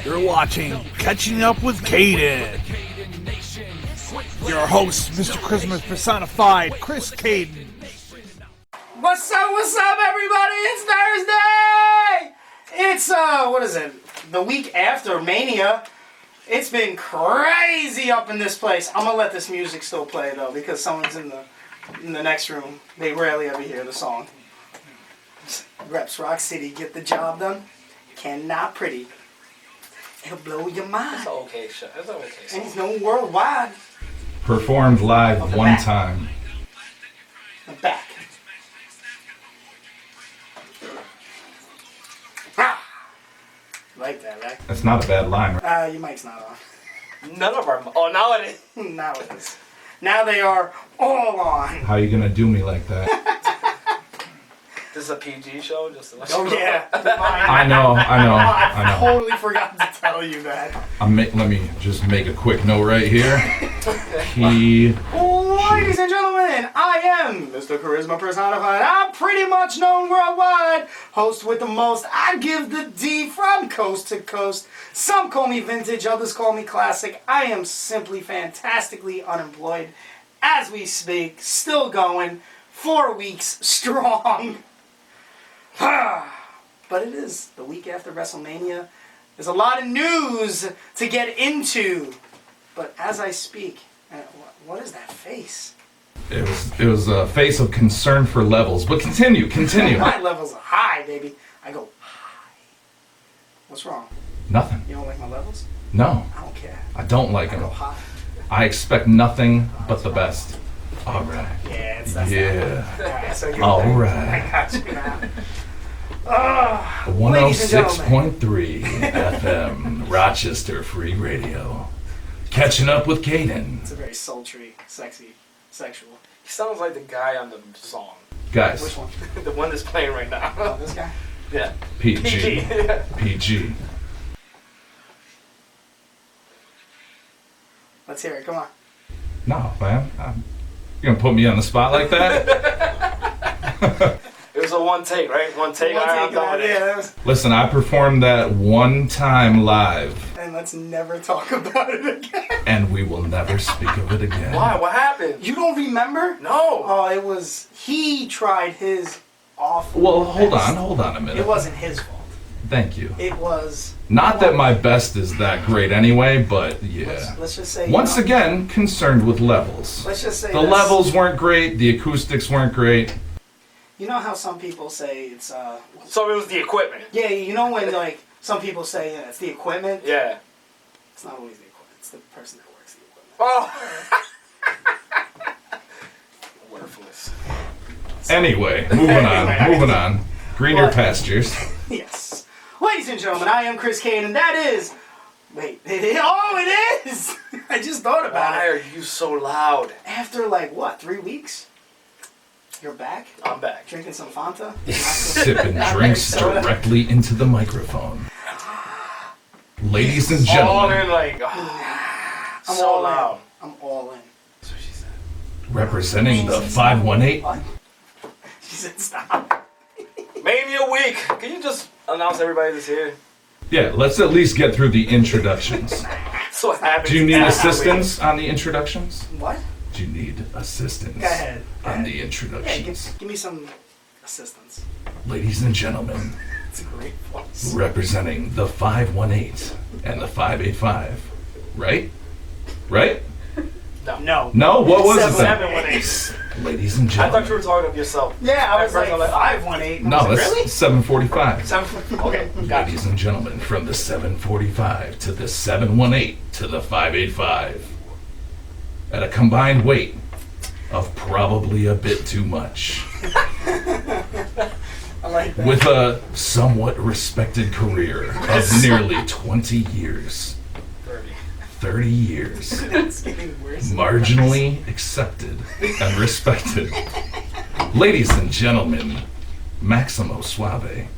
You're watching Catching Up with Cayden. Your host, Mr. Christmas personified, Chris Cayden. What's up, everybody? It's Thursday! It's, what is it? The week after Mania. It's been crazy up in this place. I'm gonna let this music still play, though, because someone's in the next room. They rarely ever hear the song. Reps Rock City, get the job done. Cannot pretty. It'll blow your mind. That's an okay show. That's an okay song. And he's known worldwide. Performed live one time. The back. Ah! Like that, right? That's not a bad line, right? Your mic's not on. None of our... Oh, now it is. Now it is. Now they are all on. How you gonna do me like that? This is a PG show? Just to let Oh, you know. yeah. I know. I totally forgot to tell you that. Let me just make a quick note right here. He... Ladies and gentlemen, I am Mr. Charisma Personified. I'm pretty much known worldwide. Host with the most. I give the D from coast to coast. Some call me vintage, others call me classic. I am simply fantastically unemployed as we speak. Still going. 4 weeks strong. But it is the week after WrestleMania. There's a lot of news to get into. But as I speak, what is that face? It was a face of concern for levels, but continue. My levels are high, baby. I go high. What's wrong? Nothing. You don't like my levels? No, I don't care. I don't like I him. go high. I expect nothing but the best. All right. Yeah, that's Yeah. Alright, so All I right. got you now. Ladies and gentlemen. 106.3 FM, Rochester Free Radio. Catching Up with Cayden. It's a very sultry, sexy, sexual. He sounds like the guy on the song. Guys, Which one? The one that's playing right now. Oh, this guy? Yeah. PG. PG. Let's hear it. Come on. No, man. You're gonna put me on the spot like that? It was a one take, right? One take. One All right, take I'm done of with that, it. yeah, that was- Listen, I performed that one time live, And let's never talk about it again. and we will never speak of it again. Why? What happened? You don't remember? No. Oh, it was... He tried his awful Well, hold best. on a minute. It wasn't his fault. Thank you. It was... Not that my best is that great anyway, but yeah. Let's just say... Once again, concerned with levels. Let's just say The this. levels weren't great, the acoustics weren't great. You know how some people say it's... So it was the equipment. Yeah, you know when, like, some people say it's the equipment? Yeah. It's not always the equipment. It's the person that works the equipment. Oh. Worthless. Anyway, moving on. Greener pastures. Yes. Ladies and gentlemen, I am Chris Cayden, and that is... Wait. It is! I just thought about Why it. are you so loud? After, like, what, 3 weeks? You're back? I'm back. Drinking some Fanta? Sipping drinks directly into the microphone. Ladies and All gentlemen, in like, I'm so all loud. in. I'm all in. That's what she said. representing the 518. What? She said stop. Maybe a week. Can you just announce everybody that's here? Yeah, let's at least get through the introductions. So what happens? Do you need assistance on the introductions? What? Do you need assistance Go ahead. on the Yeah, introductions? give me some assistance. Ladies and gentlemen, It's a great voice. representing the 518 and the 585. Right? Right? No. No? What was it then? 718. Ladies and I thought you gentlemen. were talking of yourself. Yeah, I was At like first I'm 518. No, that's really? 745. Okay, gotcha. Ladies and gentlemen, from the 745 to the 718 to the 585. At a combined weight of probably a bit too much. I like that. With a somewhat respected career of nearly 20 years. 30 years. It's getting worse. Marginally accepted and respected. Ladies and gentlemen, Maximo Suave,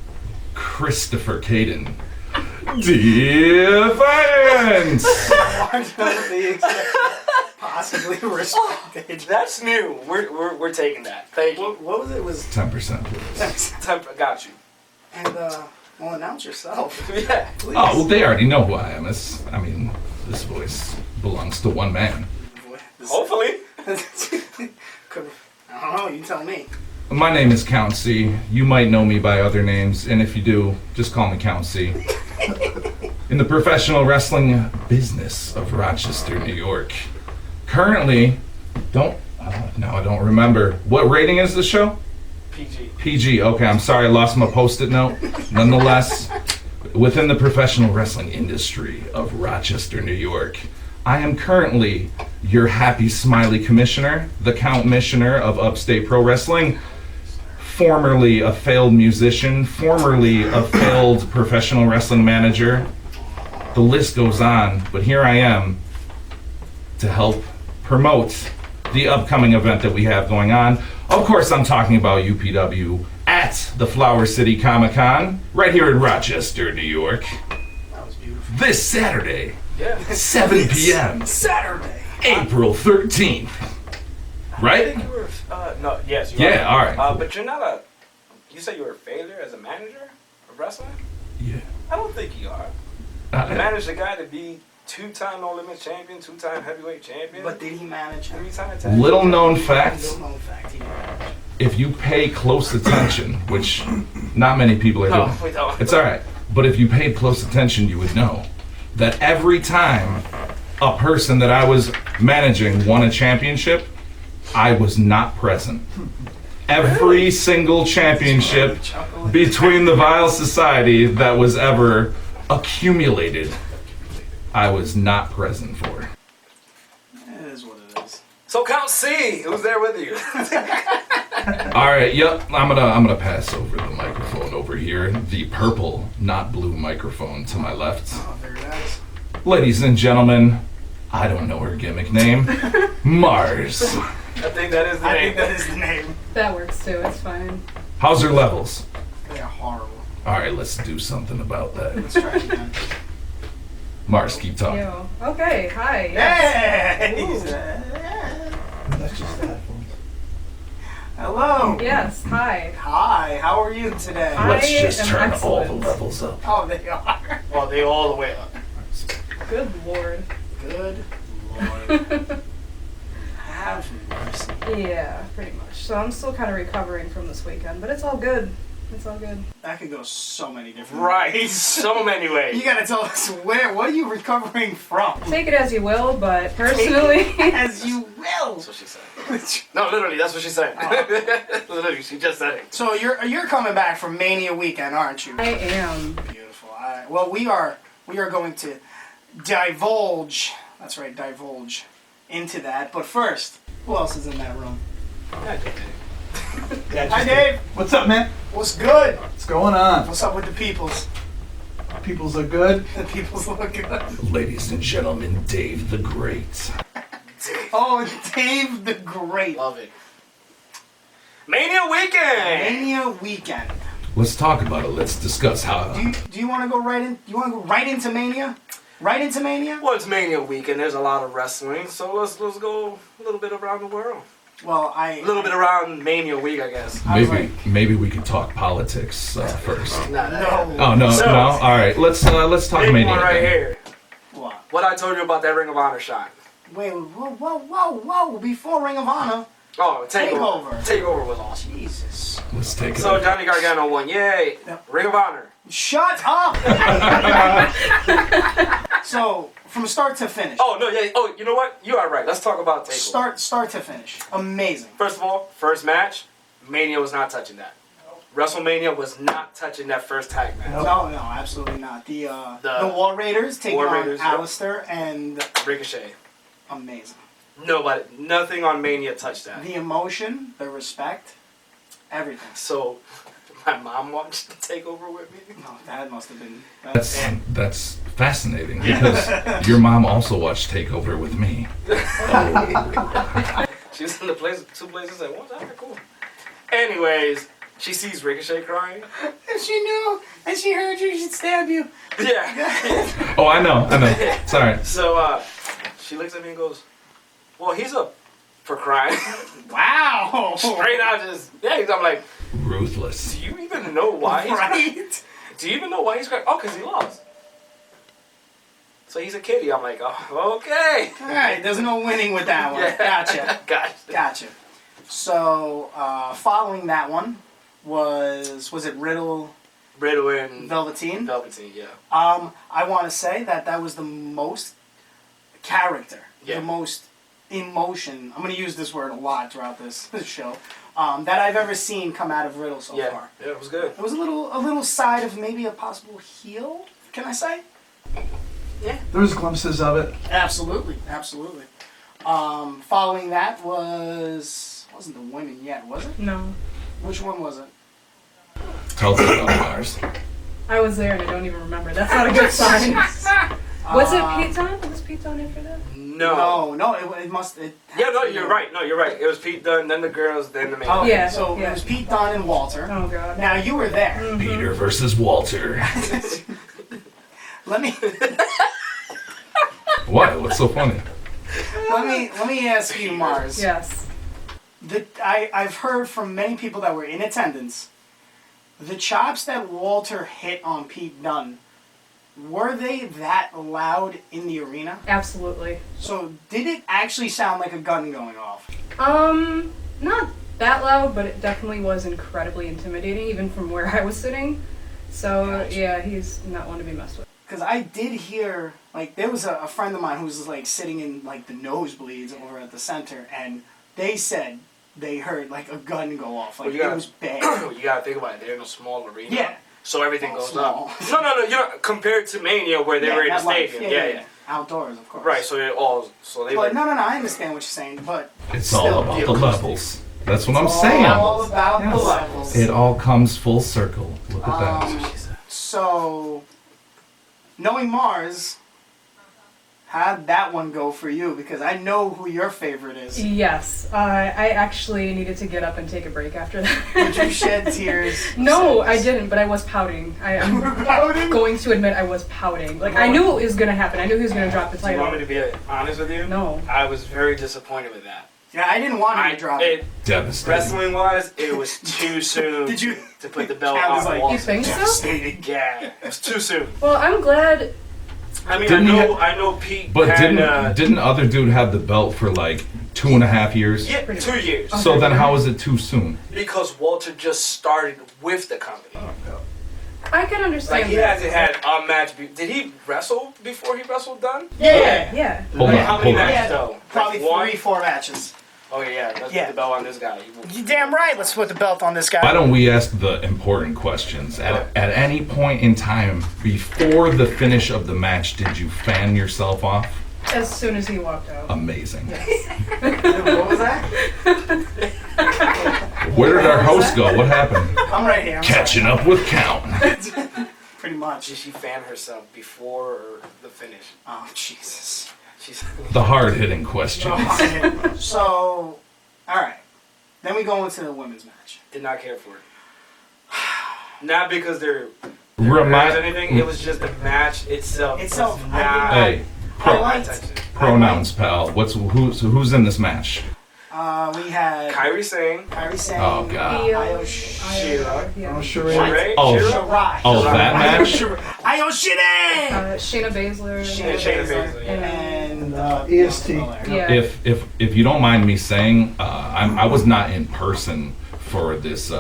Christopher Cayden, Defiance! Marginally possibly respected. That's new. We're taking that. Thank you. What was it? It was 10%, please. Got you. and Well, announce yourself. Yeah. Please. Oh, well, they already know who I am. This voice belongs to one man. Hopefully. I don't know, you tell me. My name is Count C. You might know me by other names, and if you do, just call me Count C. In the professional wrestling business of Rochester, New York. Currently, I don't remember. What rating is the show? PG. PG. Okay, I'm sorry, I lost my post-it note. Nonetheless, within the professional wrestling industry of Rochester, New York, I am currently your happy, smiley commissioner, the Count Missioner of Upstate Pro Wrestling, formerly a failed musician, formerly a failed professional wrestling manager. The list goes on, but here I am to help promote the upcoming event that we have going on. Of course, I'm talking about UPW at the Flower City Comic-Con, right here in Rochester, New York. That was beautiful. This Saturday, Yeah. 7 p.m., Saturday. April 13th. I Right? think you were. No. Yes. You Yeah, are. all right. But you're not a. You said you were a failure as a manager of wrestling. Yeah. I don't think you are. You managed a guy to be 2-time No Limit champion, 2-time heavyweight champion, But did he manage him? 3-time tag. Little known fact, Little known fact, he managed. if you pay close attention, which not many people are No, doing. we don't. It's all right. But if you paid close attention, you would know that every time a person that I was managing won a championship, I was not present. Every single championship between the Vile Society that was ever accumulated, I was not present for. It is what it is. So Count C, who's there with you? All right, yep. I'm gonna pass over the microphone over here. The purple, not blue microphone to my left. Oh, very nice. Ladies and gentlemen, I don't know her gimmick name. Mars. I think that is the I name. think that is the name. That works too, it's fine. How's her levels? They are horrible. All right, let's do something about that. Let's try it again. Mars, keep talking. Yo. Okay, hi. Yes. Hey! That's just headphones. Hello. Yes, hi. Hi, how are you today? Hi. Let's just am turn all the excellent. levels up. Oh, they are. Well, they all the way up. Good lord. Good Lord. Have mercy. Yeah, pretty much. So I'm still kind of recovering from this weekend, but it's all good. It's all good. That could go so many different Right. ways. So many ways. You gotta tell us what are you recovering from? Take it as you will, but personally, As you will. That's what she said. No, literally, that's what she said. Literally, she just said it. So you're coming back from Mania weekend, aren't you? I am. Beautiful. All right. Well, we are going to divulge. That's right, divulge into that. But first, who else is in that room? Hi, Dave. What's up, man? What's good? What's going on? What's up with the peoples? Peoples are good. The peoples look good. Ladies and gentlemen, Dave the Great. Oh, Dave the Great. Love it. Mania weekend. Mania weekend. Let's talk about it. Let's discuss how. Do you want to go right in? You want to go right into Mania? Right into Mania? Well, it's Mania weekend. There's a lot of wrestling, so let's go a little bit around the world. Well, A little bit around Mania week, I guess. I was Maybe we could talk politics first. Nah, No. Oh no, So- no. All right, let's talk Big Mania. one right then. here. What? What I told you about that Ring of Honor shot. Wait, whoa. Before Ring of Honor. Oh, Takeover. Takeover was awesome. Jesus. Let's take it. So Johnny Gargano won. Yay. Yep. Ring of Honor. Shut up! So, from start to finish. Oh, no, yeah. Oh, you know what? You are right. Let's talk about Takeover. Start to finish. Amazing. First of all, first match, Mania was not touching that. WrestleMania was not touching that first tag match. No, absolutely not. The War Raiders taking War on Raiders, yep. Alistair and Ricochet. amazing. Nobody, nothing on Mania touched that. The emotion, the respect, everything. So, my mom watched the Takeover with me. No, that must have been. That's fascinating because your mom also watched Takeover with me. Oh. She was in the two places at once. Alright, cool. Anyways, she sees Ricochet crying. If she knew and she heard you, she'd stab you. Yeah. Oh, I know. It's all right. So, she looks at me and goes, well, he's up for crying. Wow. Straight out just, yeah, I'm like, Ruthless. do you even know why? Right? Do you even know why he's crying? Oh, because he lost. So he's a kitty. I'm like, oh, okay. All right, there's no winning with that one. Yeah. Gotcha. Gotcha. So, following that one was it Riddle and Velveteen? Velveteen, yeah. I want to say that was the most character, Yeah. the most emotion. I'm going to use this word a lot throughout this show. That I've ever seen come out of Riddle so far. Yeah, it was good. It was a little side of maybe a possible heel. Can I say? Yeah. There was glimpses of it. Absolutely. Following that wasn't the women yet, was it? No. Which one was it? Tell us about Mars. I was there and I don't even remember. That's not a good sign. Was it Pete Dunne? Was Pete Dunne after that? No, it must. Yeah, no, you're right. No, you're right. It was Pete Dunne, then the girls, then the man. Oh, Yeah, So yeah. it was Pete Dunne and Walter. Oh god. Now you were there. Mm-hmm. Peter versus Walter. Let me What? What's so funny? let me ask you, Mars. Yes. I've heard from many people that were in attendance. The chops that Walter hit on Pete Dunne, were they that loud in the arena? Absolutely. So did it actually sound like a gun going off? Not that loud, but it definitely was incredibly intimidating, even from where I was sitting. So, Gotcha. yeah, he's not one to be messed with. Because I did hear, like, there was a friend of mine who was, like, sitting in, like, the nosebleeds over at the center, and they said they heard, like, a gun go off. Like, it was bad. You gotta think about it. They're in a small arena. Yeah. So everything goes Small. up. No. You know, compared to Mania where they were in the that life. stadium. Yeah. Outdoors, of course. Right. So they But no, I understand what you're saying, but It's still, all about the levels. That's what I'm it's saying. all about the Yes. levels. It all comes full circle. Look at that. So, knowing Mars, how'd that one go for you? Because I know who your favorite is. Yes, I actually needed to get up and take a break after that. Did you shed tears? No, I didn't, but I was pouting. I'm Pouting? going to admit I was pouting. Like, I knew it was going to happen. I knew he was going to drop the Do you want me title. to be honest with you? No. I was very disappointed with that. Yeah, I didn't want him to drop it. Devastating. Wrestling wise, it was too soon. Did you? to put the belt I was on like, Walter? You think so? Devastating. Yeah, it was too soon. Well, I'm glad. I mean, Didn't he I know Pete. But had, didn't other dude have the belt for like 2.5 years? Yeah, 2 years. So then how is it too soon? Because Walter just started with the company. I can understand Like he that. hasn't had a match. Did he wrestle before he wrestled Dunn? Yeah. Yeah. Hold Like, on, how many hold on. matches Yeah, though? probably Like one? 3-4 matches. Oh yeah, let's Yeah. put the belt on this guy. You damn right. Let's put the belt on this guy. Why don't we ask the important questions? At any point in time before the finish of the match, did you fan yourself off? As soon as he walked out. Amazing. What was that? Where did our host go? What happened? I'm right here. I'm Catching up with Count. sorry. Pretty much. Did she fan herself before the finish? Oh Jesus. She's The hard-hitting questions. So, all right. Then we go into the women's match. did not care for it. Not because they're Remind anything. It was just the match itself. Itself, was I not Hey, I my liked. attention. pronouns, pal. Who's in this match? We had Kyrie Sane. Kyrie Sane. Oh, God. Io Sheila. Yeah. Sheree. Oh, Shira? Shirai. Oh, that match? Io Shirai. Shayna Baszler. Shayna Baszler, yeah. And EST. Yeah. If you don't mind me saying, I was not in person for this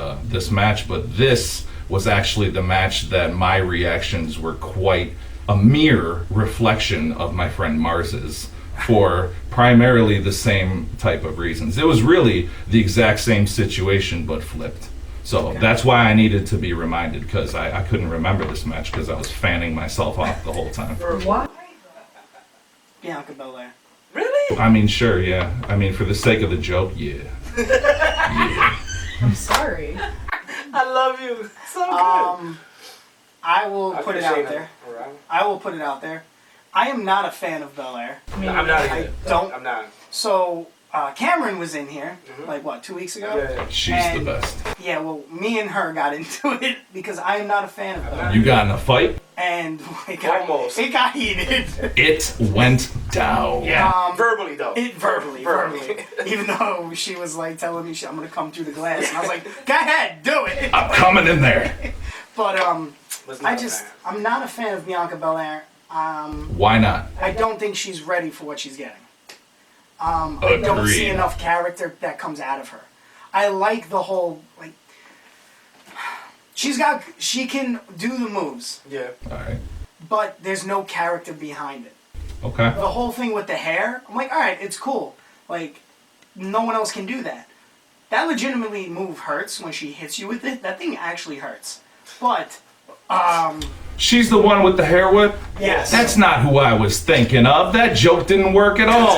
match, but this was actually the match that my reactions were quite a mere reflection of my friend Mars's, for primarily the same type of reasons. It was really the exact same situation but flipped. So that's why I needed to be reminded, because I couldn't remember this match because I was fanning myself off the whole time. What? Bianca Belair. Really? I mean, sure, yeah. I mean, for the sake of the joke, yeah. Yeah. I'm sorry. I love you. So good. I will put it out Shayna there. around. I will put it out there. I am not a fan of Belair. Me I'm not I either. don't. I'm not. So Cameron was in here, like what, 2 weeks ago? Yeah. She's And- the best. Yeah, well, me and her got into it because I am not a fan of Belair. You got in a fight? And it got heated. It went down. Yeah. Verbally though. Verbally. Even though she was like telling me I'm gonna come through the glass, and I was like, go ahead, do it. I'm coming in there. But Was not a fan. I'm not a fan of Bianca Belair. Why not? I don't think she's ready for what she's getting. I don't see Agreed. enough character that comes out of her. I like the whole, like, she can do the moves, Yeah. All right. but there's no character behind it. Okay. The whole thing with the hair, I'm like, alright, it's cool. Like, no one else can do that. That legitimately move hurts when she hits you with it. That thing actually hurts. But, She's the one with the hair whip? yes. That's not who I was thinking of. That joke didn't work at all.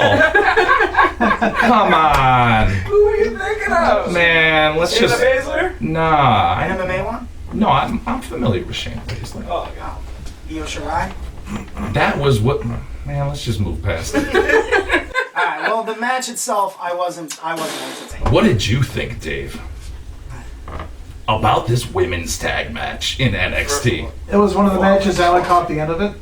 Come on. Who are you thinking of? Man, let's Shayna just... Baszler? Nah. MMA one? No, I'm familiar with Shayna Baszler. Oh, God. Io Shirai? That was what... Man, let's just move past it. Alright, well, the match itself, I wasn't entertained. What did you think, Dave, about this women's tag match in NXT? It was one of the matches I only caught the end of it.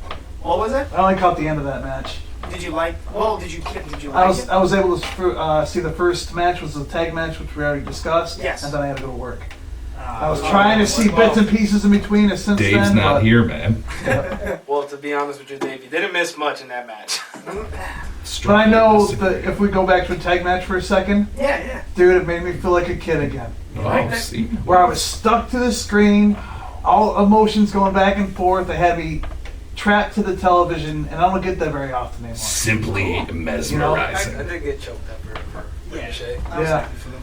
What was it? I only caught the end of that match. Did you like, did you like I was it? I was able to see the first match was the tag match, which we already discussed. Yes. And then I had to go to work. I was trying to see bits and pieces in between it since Dave's then. not but here, man. Well, to be honest with you, Dave, you didn't miss much in that match. But I know that if we go back to a tag match for a second, Yeah. dude, it made me feel like a kid again. Oh, see? Where I was stuck to the screen, all emotions going back and forth. I had me trapped to the television, and I don't get that very often anymore. Simply I mesmerizing. did get choked up for Ricochet. I was Yeah. happy for them.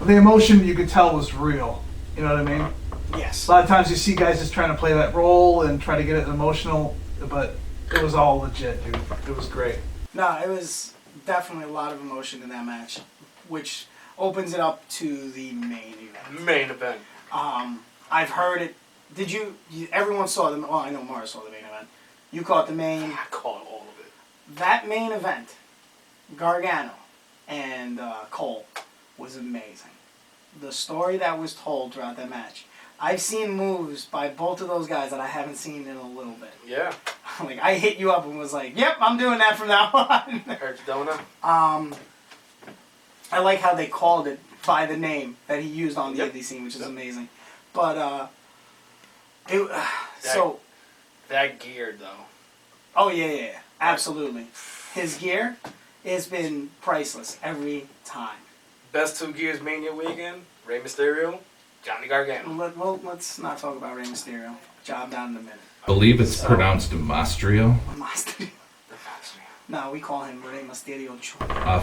The emotion you could tell was real. You know what I mean? Yes. A lot of times you see guys just trying to play that role and try to get it emotional, but it was all legit, dude. It was great. No, it was definitely a lot of emotion in that match, which opens it up to the main event. Main event. I've heard it. Did everyone saw the, well, I know Mara saw the main event. You caught the main, I caught all of it. that main event, Gargano and Cole, was amazing. The story that was told throughout that match. I've seen moves by both of those guys that I haven't seen in a little bit. Yeah. Like, I hit you up and was like, yep, I'm doing that from now on. Hurt Dona. I like how they called it by the name that he used on the Yep. indie scene, which is Yep. amazing. But, That gear, though. oh yeah, absolutely. His gear has been priceless every time. Best 2 gears Mania weekend, Rey Mysterio, Johnny Gargano. Let's not talk about Rey Mysterio. Job down in a minute. I believe it's pronounced Mastrio. Mysterio. No, we call him Rey Mysterio.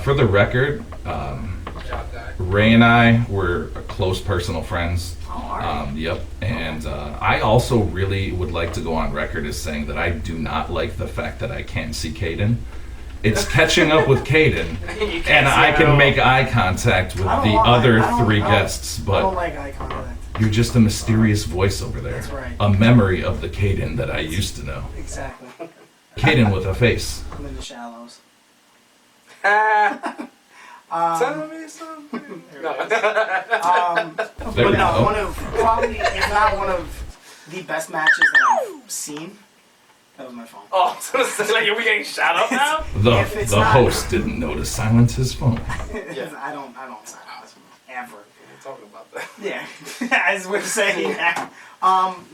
For the record, Job guy. Ray and I were close personal friends. Oh, alright. Yep. And I also really would like to go on record as saying that I do not like the fact that I can't see Cayden. It's catching up with Cayden, and I can make eye contact with the other 3 guests, I don't but like eye contact. you're just a mysterious voice over there. That's right. A memory of the Cayden that I used to know. Exactly. Cayden with a face. I'm in the shallows. Tell me something. No. There But we no, go. one of, probably, if not one of the best matches that I've seen. That was my phone. Oh, so it's like, are we getting shot up now? If it's The not- host didn't know to silence his phone. I don't sign this ever. We're talking about that. Yeah, as we're saying now.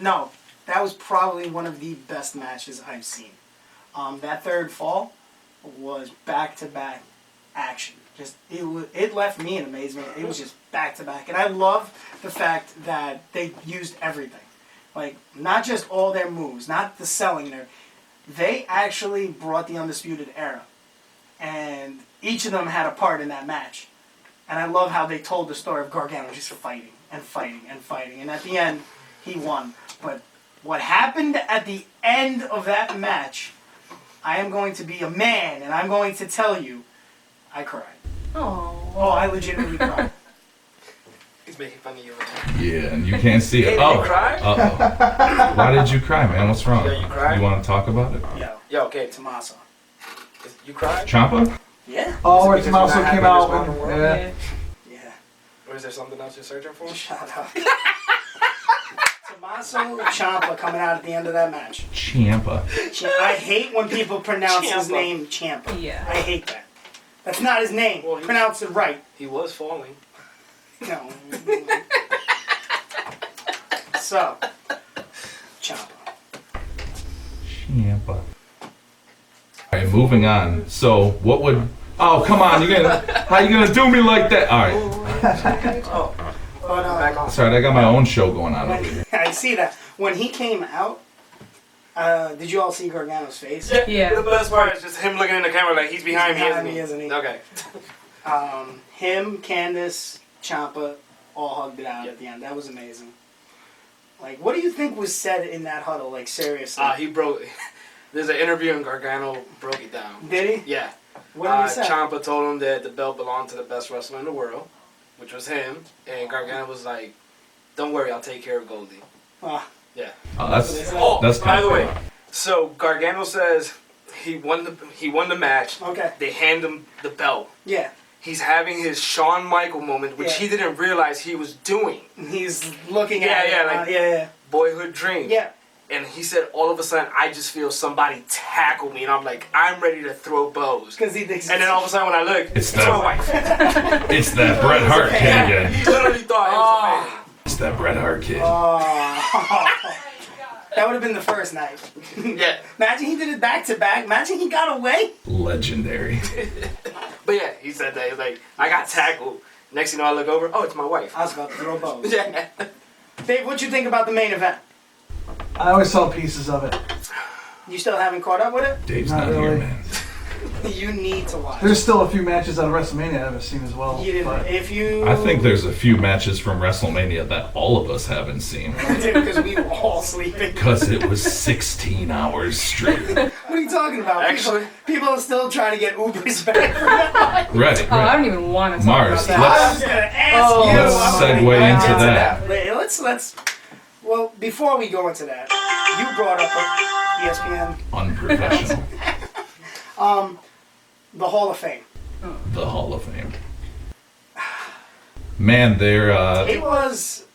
No, that was probably one of the best matches I've seen. That third fall was back-to-back action. Just it left me in amazement. It was just back-to-back, and I love the fact that they used everything. Like, not just all their moves, not the selling there. They actually brought the Undisputed Era. And each of them had a part in that match. And I love how they told the story of Gargano just fighting and fighting and fighting. And at the end, he won. But what happened at the end of that match, I am going to be a man, and I'm going to tell you, I cried. Oh. Oh, I legitimately cried. He's making fun of you. Yeah, and you can't see it. Hey, did Oh, you cry? uh-oh. Why did you cry, man? What's wrong? Yeah, you cried? You want to talk about it? Yo, okay, Tommaso. you cried? Champa? Yeah? Oh, where Is it because Tommaso you're not came happy out. with this modern world? Yeah. Yeah. Or is there something else you're searching for? Shut up. Tommaso Ciampa coming out at the end of that match. Champa. I hate when people pronounce his Ciampa. name Ciampa. Yeah. I hate that. That's not his name. Well, he- Pronounce it right. He was falling. No. So, Ciampa. Ciampa. All right, moving on. So, what would? Oh, come on! How you gonna do me like that? All right. Oh, but Back on. Sorry, I got my own show going on over here. I see that when he came out. Did you all see Gargano's face? Yeah. The best part is just him looking in the camera like he's behind me, behind me, isn't he? Okay. Him, Candice, Ciampa, all hugged it out at the end. That was amazing. Like, what do you think was said in that huddle? Like, seriously. He broke. There's an interview and Gargano broke it down. Did he? Yeah. What did he say? Ciampa told him that the belt belonged to the best wrestler in the world, which was him, and Gargano was like, "Don't worry, I'll take care of Goldie." Yeah. Oh, that's By kind the of way, so Gargano says he won the match. Okay. They hand him the belt. Yeah. He's having his Shawn Michael moment, which he didn't realize he was doing. He's looking Yeah, at it. yeah, like- yeah. Boyhood dream. Yeah. And he said, all of a sudden, I just feel somebody tackle me, and I'm like, I'm ready to throw bows. Because he thinks. And then all of a sudden, when I look, it's that- my wife. it's that Bret Hart kid He again. literally thought it was a fan. It's that Bret Hart kid. That would have been the first night. Yeah. Imagine he did it back to back. Imagine he got away. Legendary. But yeah, he said that. He was like, I got tackled. Next thing you know, I look over, oh, it's my wife. I was about to throw bows. Yeah. Dave, what'd you think about the main event? I always saw pieces of it. You still haven't caught up with it? Dave's Not not here, really. man. You need to watch. There's still a few matches on WrestleMania I haven't seen as well. You didn't. but If you. I think there's a few matches from WrestleMania that all of us haven't seen. Because we were all sleeping. Because it was 16 hours straight. What are you talking about? Actually- people are still trying to get Ubers back from that. Right, Oh, I right. don't even want to talk Mars, about that. I was gonna ask you. let's I'm segue gonna get into that. Let's. Well, before we go into that, you brought up ESPN, Unprofessional. the Hall of Fame. The Hall of Fame. Man, they're It was.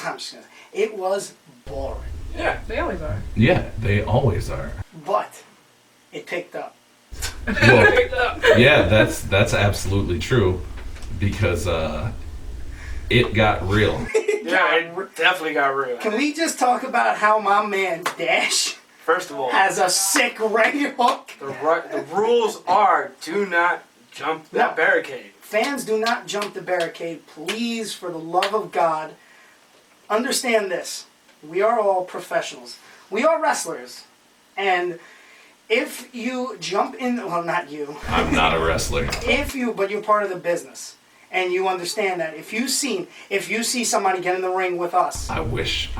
I'm just gonna. It was boring, Yeah. They always are. yeah, they always are. but it picked up. Well, yeah, that's absolutely true because it got real. Yeah, it definitely got real. Can we just talk about how my man Dash First of all, has a sick right hook? the rules are do not jump that No. barricade. Fans, do not jump the barricade. Please, for the love of God, understand this. We are all professionals. We are wrestlers. And if you jump in, well, not you. I'm not a wrestler. But you're part of the business. And you understand that if you see somebody get in the ring with us, I wish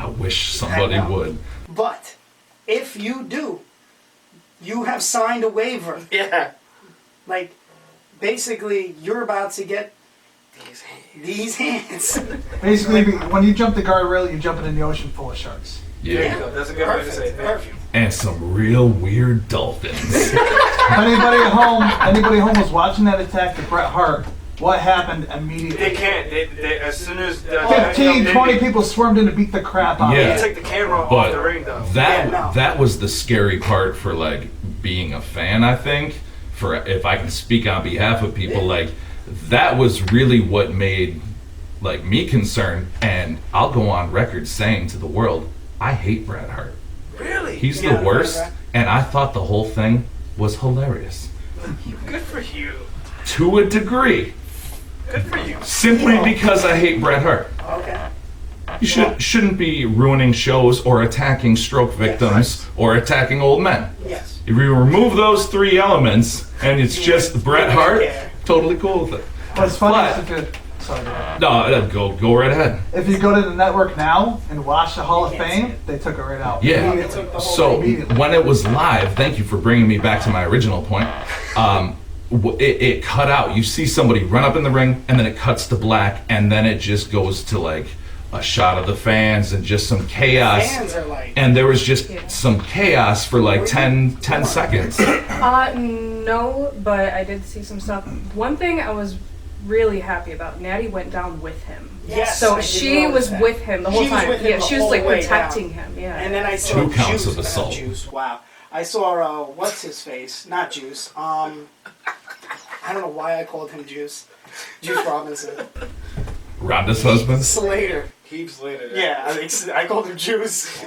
somebody I know. would. but if you do, you have signed a waiver. Yeah. Like, basically, you're about to get these hands. basically, when you jump the guardrail, you're jumping in the ocean full of sharks. There Yeah. you go. That's a good way to say it. Perfect. And some real weird dolphins. If anybody at home was watching that attack to Bret Hart, what happened immediately? They can't. They as soon as the 15, 20 people swarmed in to beat the crap out Yeah. of They it. took the camera off But the ring though. that was the scary part for like being a fan, I think. For if I can speak on behalf of people, like that was really what made like me concerned, and I'll go on record saying to the world, I hate Bret Hart. Really? He's Yeah, the worst, right. and I thought the whole thing was hilarious. Good for you. To a degree. Good for you. Simply because I hate Bret Hart. Okay. You shouldn't be ruining shows or attacking stroke victims or attacking old men. Yes. If you remove those three elements and it's just Bret Hart, Yeah. totally cool with it. What's funny But- is if you, sorry, go ahead. No, go right ahead. If you go to the network now and watch the Hall of can't see Fame, it. they took it right out. Yeah. Immediately. So when it was live, thank you for bringing me back to my original point. It cut out. You see somebody run up in the ring, and then it cuts to black, and then it just goes to like a shot of the fans and just some chaos. Fans are like, And there was just some chaos for like 10 seconds. No, but I did see some stuff. One thing I was really happy about, Natty went down with him. yes. So I did she notice was that. with him the whole She was time. with him Yeah, the she was whole like way protecting down. him. Yeah. And then I saw 2 counts Juice, of assault. Juice. Wow. I saw what's his face? Not Juice. I don't know why I called him Juice. Juice Robinson. Rhonda's husband. Slater. Heath Slater. Yeah, I called him Juice.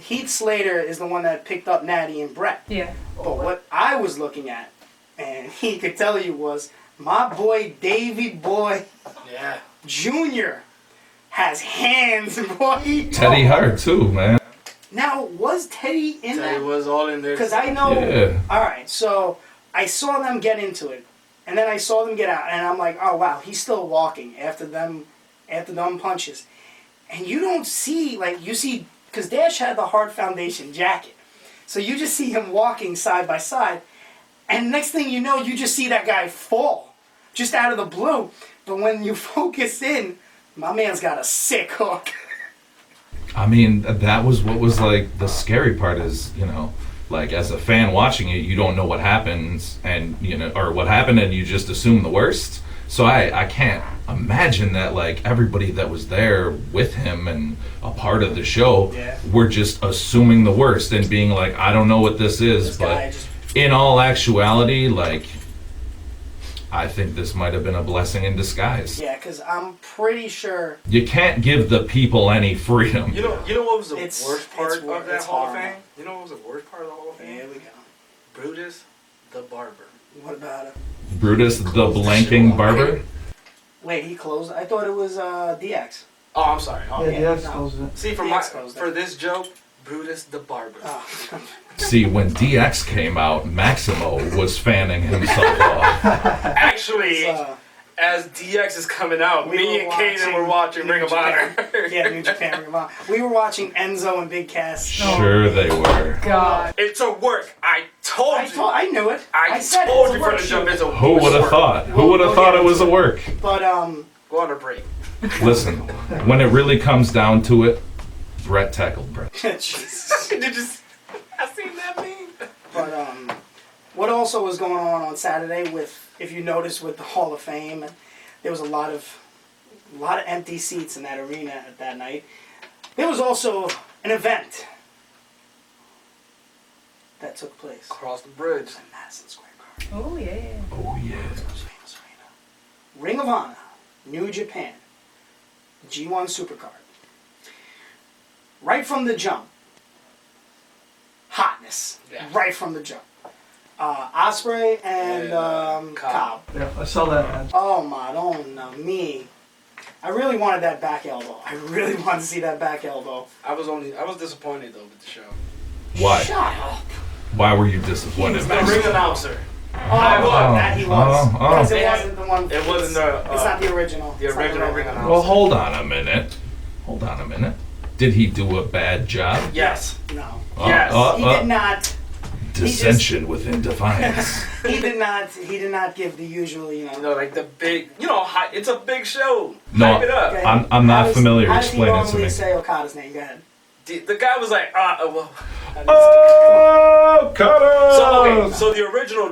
Heath Slater is the one that picked up Natty and Brett. Yeah. But what I was looking at, and he could tell you, was my boy Davy Boy Yeah. Jr. has hands, boy. Teddy Hart too, man. Now, was Teddy in Teddy that? was all in there. Because I know. Yeah. All right, so I saw them get into it, and then I saw them get out, and I'm like, oh wow, he's still walking after them punches, and you don't see you see because Dash had the Hart Foundation jacket, so you just see him walking side by side, and next thing you know, you just see that guy fall, just out of the blue. But when you focus in, my man's got a sick hook. I mean, that was what was like the scary part is, you know, like as a fan watching it, you don't know what happens and, you know, or what happened and you just assume the worst. So I can't imagine that like everybody that was there with him and a part of the show were just assuming the worst and being like, I don't know what this is, but in all actuality, like, I think this might have been a blessing in disguise. Yeah, because I'm pretty sure. You can't give the people any freedom. You know what was the worst part it's of that it's Hall of horrible. Fame? You know what was the worst part of the Hall of Fame? Here we go. Brutus the Barber. What about it? Brutus the blanking barber? Wait, he closed. I thought it was DX. Oh, I'm sorry. Oh, Yeah, yeah, DX no. closed it. See, DX closed for it. this joke, Brutus the Barber. Oh. See, when DX came out, Maximo was fanning himself off. Actually, So, as DX is coming out, we me were and Cayden were watching New Ring of Honor. Japan. Yeah, New Japan Ring of Honor. We were watching Enzo and Big Cass. Sure they were. God. It's a work. I told you. I knew it. I said told it's you a from work the jump. shoot. It's a Who would have work. thought? Who would have thought it was a work? But Go on a break. Listen, when it really comes down to it, Brett tackled Brett. Jesus. Did you? I seen that meme. But what also was going on Saturday with, if you notice, with the Hall of Fame, and there was a lot of empty seats in that arena at that night. There was also an event that took place Across the bridge. at Madison Square Garden. Oh yeah. Oh yeah. Most famous arena. Ring of Honor, New Japan, G1 Supercard. Right from the jump, hotness. Yeah. Right from the jump. Osprey and Cobb. Yeah, I saw that match. Oh my, oh no, me. I really wanted that back elbow. I really wanted to see that back elbow. I was disappointed though with the show. Why? Shut up. Why were you disappointed? The ring announcer. That he was. Oh. Because it wasn't the one. It wasn't the. It's not the original. The It's not original ring original. announcer. Well, hold on a minute. Did he do a bad job? Yes. No. Yes. He did not. Dissension within defiance. He did not. He did not give the usual. You know, like the big. It's a big show. No, Hype it up. Okay. I'm not familiar. How does Explain it to he normally me. say Okada's name? Go ahead. The guy was like, well. Oh, Cutter! So the original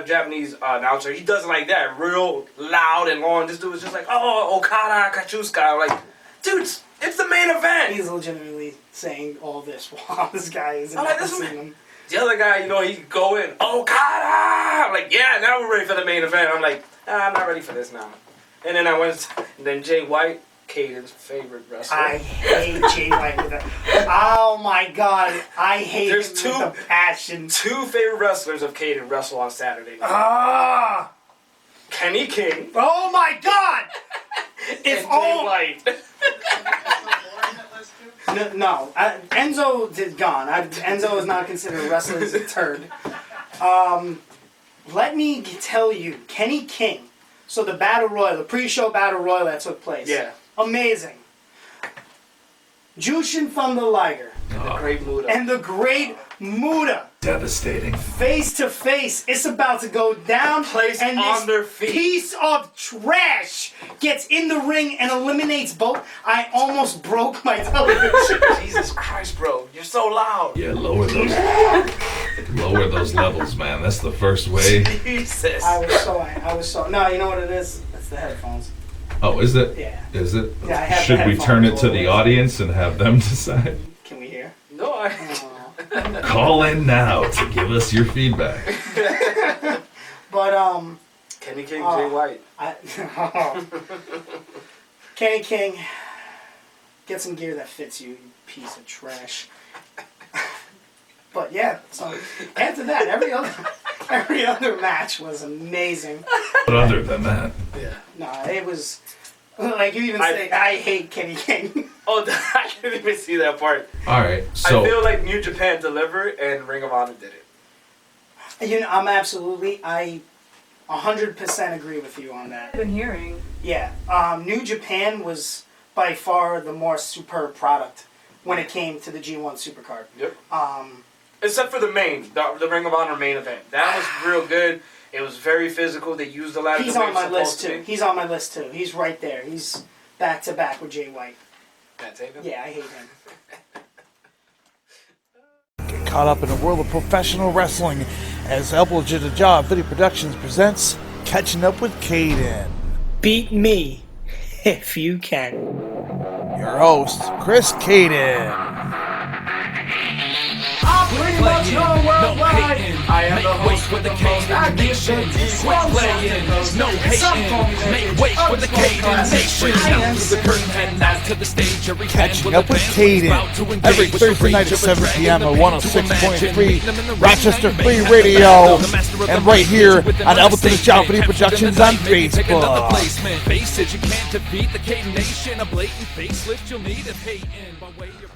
Japanese announcer, he does it like that, real loud and long. This dude was just like, oh, Okada, Kachuska. I'm like, dude, it's the main event. He's legitimately saying all this while this guy is I'm like, not this seeing man- him. The other guy, he could go in, Okada! I'm like, yeah, now we're ready for the main event. I'm like, I'm not ready for this now. And then and then Jay White, Cayden's favorite wrestler. I hate Jay White with that. Oh my god, I hate There's him two- with a passion. Two favorite wrestlers of Cayden wrestle on Saturday night. Ah! Kenny King Oh my god! If and Jay all White. no, Enzo is gone. Enzo is not considered a wrestler. He's a turd. Let me tell you, Kenny King. So the battle royal, the pre-show battle royal that took place. Yeah. Amazing. Jushin Thunder Liger The Great Muda. and the Great Muda. Devastating. Face to face, it's about to go down. Placed and on this their feet. piece of trash gets in the ring and eliminates both. I almost broke my television. Jesus Christ, bro. You're so loud. Yeah, lower those levels, man. That's the first way. Jesus. I was so. No, you know what it is? It's the headphones. Oh, is it? Yeah. Is it? Yeah, I have Should the we turn it headphones to the on. audience and have them decide? Can we hear? No, I. Oh. Call in now to give us your feedback. But Kenny King, Jay White. Kenny King, Get some gear that fits you, you piece of trash. But yeah, so after that, every other match was amazing. But other than that, Yeah. Nah, it was like you even say, I hate Kenny King. Oh, I didn't even see that part. all right. So I feel like New Japan delivered and Ring of Honor did it. You know, I 100% agree with you on that. I've been hearing. Yeah, New Japan was by far the more superb product when it came to the G1 Supercard. Yep. Except for the Ring of Honor main event. That was real good. It was very physical. They used a lot of He's on my list too. He's on my list too. He's right there. He's back to back with Jay White. That's Cayden? Yeah, I hate him. Get caught up in the world of professional wrestling as Elbow to the Jaw Video Productions presents Catching Up with Cayden. Beat me if you can. Your host, Chris Cayden. I'm pretty much known worldwide. I am the host with the most. I give shit. No hating, make way for the Cayden Nation. Now to the curtain and now to the stage. Catching Up with Cayden every Thursday night at 7 p.m. at 106.3 Rochester Free Radio, and right here on Elbow to the Jaw Video Productions on Facebook. Face it, you can't defeat the Cayden Nation. A blatant facelift you'll need a Peyton by way of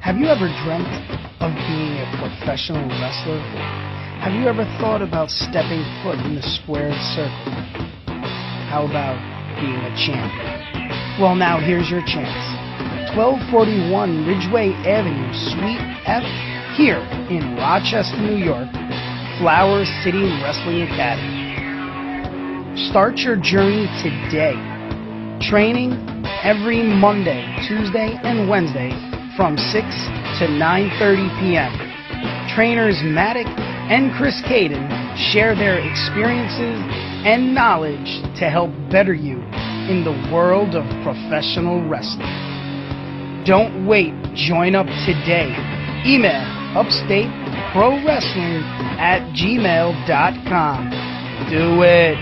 Have you ever dreamt of being a professional wrestler? Have you ever thought about stepping foot in the squared circle? How about being a champion? Well, now here's your chance. 1241 Ridgeway Avenue, Suite F, here in Rochester, New York, Flower City Wrestling Academy. Start your journey today. Training every Monday, Tuesday, and Wednesday from 6 to 9:30 p.m. Trainers Matic and Chris Cayden share their experiences and knowledge to help better you in the world of professional wrestling. Don't wait, join up today. Email upstateprowrestling@gmail.com. Do it.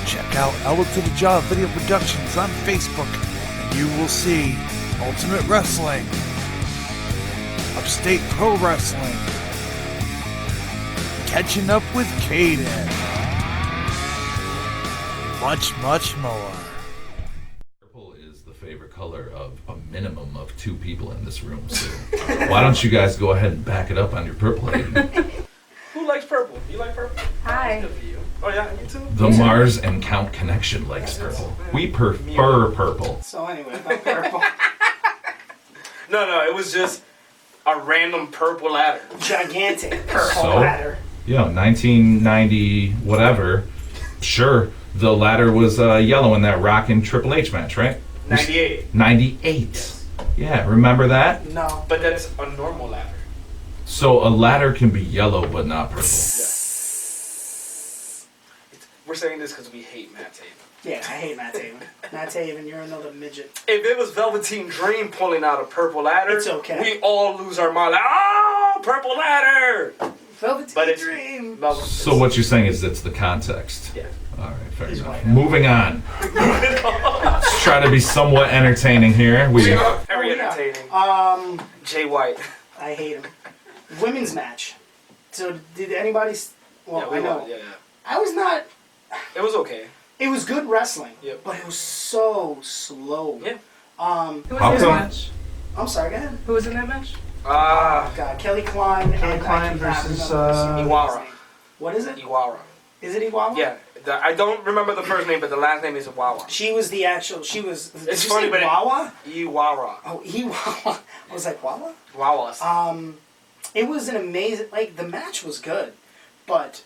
Check out Elbow to the Jaw Video Productions on Facebook, and you will see Ultimate Wrestling, Upstate Pro Wrestling, Catching Up with Cayden, much, much more. purple is the favorite color of a minimum of 2 people in this room. So why don't you guys go ahead and back it up on your purple lady? Who likes purple? You like purple? Hi. Good for you. Oh yeah, you too? The Mars and Count Connection likes purple. We prefer purple. So anyway, about purple. No, it was just a random purple ladder. Gigantic purple So? ladder. 1990 whatever. Sure, the ladder was yellow in that Rock and Triple H match, right? 98. 98. Yeah, remember that? No. But that's a normal ladder. So a ladder can be yellow but not purple. We're saying this because we hate Matt Taven. Yeah, I hate Matt Taven. Matt Taven, you're another midget. If it was Velveteen Dream pulling out a purple ladder, It's okay. we all lose our mind. Like, oh, purple ladder! Velveteen But it's Dream. So what you're saying is it's the context. Yeah. All right, fair He's enough. white. Moving on. Let's try to be somewhat entertaining here. Very Oh, yeah. entertaining. Jay White. I hate him. Women's match. So did anybody? Well, I know. Yeah. I was not. It was okay. It was good wrestling, Yep. but it was so slow. Yeah. Who How was in come? that match? I'm sorry. Go ahead. Who was in that match? God, Kelly Klein and Klein I cannot versus, remember his Iwara. name. What is it? Iwara. Is it Iwara? Yeah. I don't remember the first name, but the last name is Iwara. She was the actual. She was. Did It's you funny, say but Wawa? Iwara. Oh, Iwara. I was like Wawa. Wawas. It was an amazing. Like the match was good, but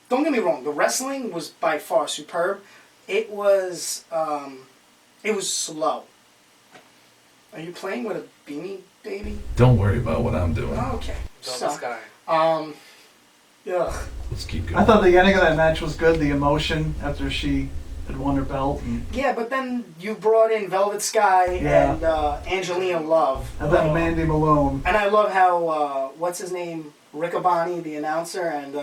don't get me wrong. The wrestling was by far superb. It was. It was slow. Are you playing with a beanie baby? Don't worry about what I'm doing. Oh, okay. Velvet Sky. Ugh. Let's keep going. I thought the ending of that match was good. The emotion after she had won her belt, Yeah, but then you brought in Velvet Sky Yeah. and Angelina Love. and then Mandy Malone. And I love how, what's his name? Riccaboni, the announcer, and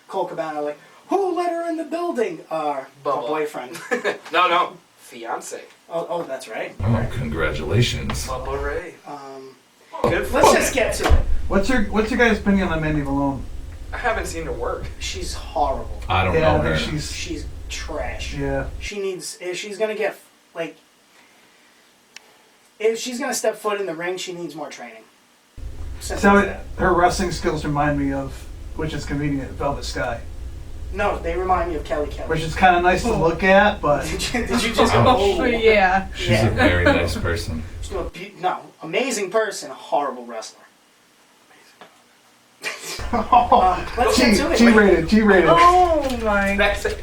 Cole Cabana are like, who let her in the building? Her Bubba. boyfriend. No. Fiance. Oh, that's right. Oh, congratulations. Bubba Ray. Good for Let's him. just get to it. What's your guys' opinion on Mandy Malone? I haven't seen her work. She's horrible. I don't Yeah, know I her. think she's. She's trash. Yeah. She needs, if she's going to get, like, if she's going to step foot in the ring, she needs more training. Simple So as that. her wrestling skills remind me of, which is convenient, Velvet Sky, No, they remind me of Kelly Kelly. which is kind of nice to look at, but Did you just Ouch. Oh, yeah. She's Yeah. a very nice person. No, amazing person, horrible wrestler. Let's get to it. G-rated, G-rated. Oh my That's it.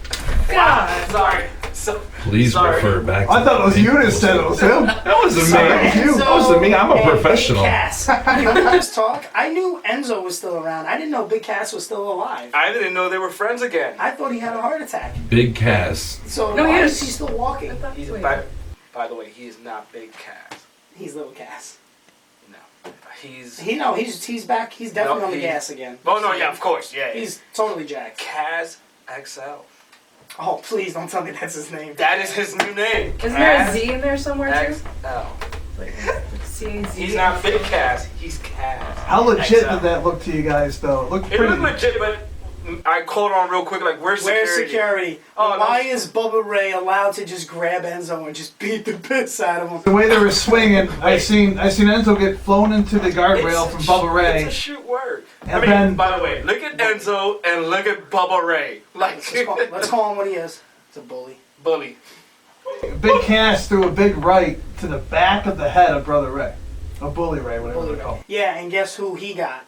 god. Sorry. So, Please sorry. refer back to I thought it was you that said it was him. That wasn't me. Sorry, it was you. That wasn't me. I'm a And professional. Big Cass. Can we just talk? I knew Enzo was still around. I didn't know Big Cass was still alive. I didn't know they were friends again. I thought he had a heart attack. Big Cass. So No, he why is. is he still walking? He's Wait. by the way, he is not Big Cass. He's little Cass. No. He's He's back. He's definitely No, on the he- gas again. Oh no, yeah, of course, yeah. He's totally jacked. Kaz XL. Oh, please don't tell me that's his name. That is his new name. Isn't there a Kaz Z in there somewhere too? XL. Like C-A-Z. He's not Big Cass, he's Kaz. How legit XL. did that look to you guys, though? It looked It pretty. looked legit, but I called on real quick, like, where's security? Where's security? Oh, no. Why is Bubba Ray allowed to just grab Enzo and just beat the piss out of him? The way they were swinging, I seen Enzo get flown into the guardrail from Bubba Ray. It's a shoot word. And I mean, then- by the way, look at Enzo and look at Bubba Ray. Like, Let's call him what he is. It's a bully. bully. Big Cass threw a big right to the back of the head of Brother Ray. A bully Ray, whatever Bully they call Ray. it. Yeah, and guess who he got?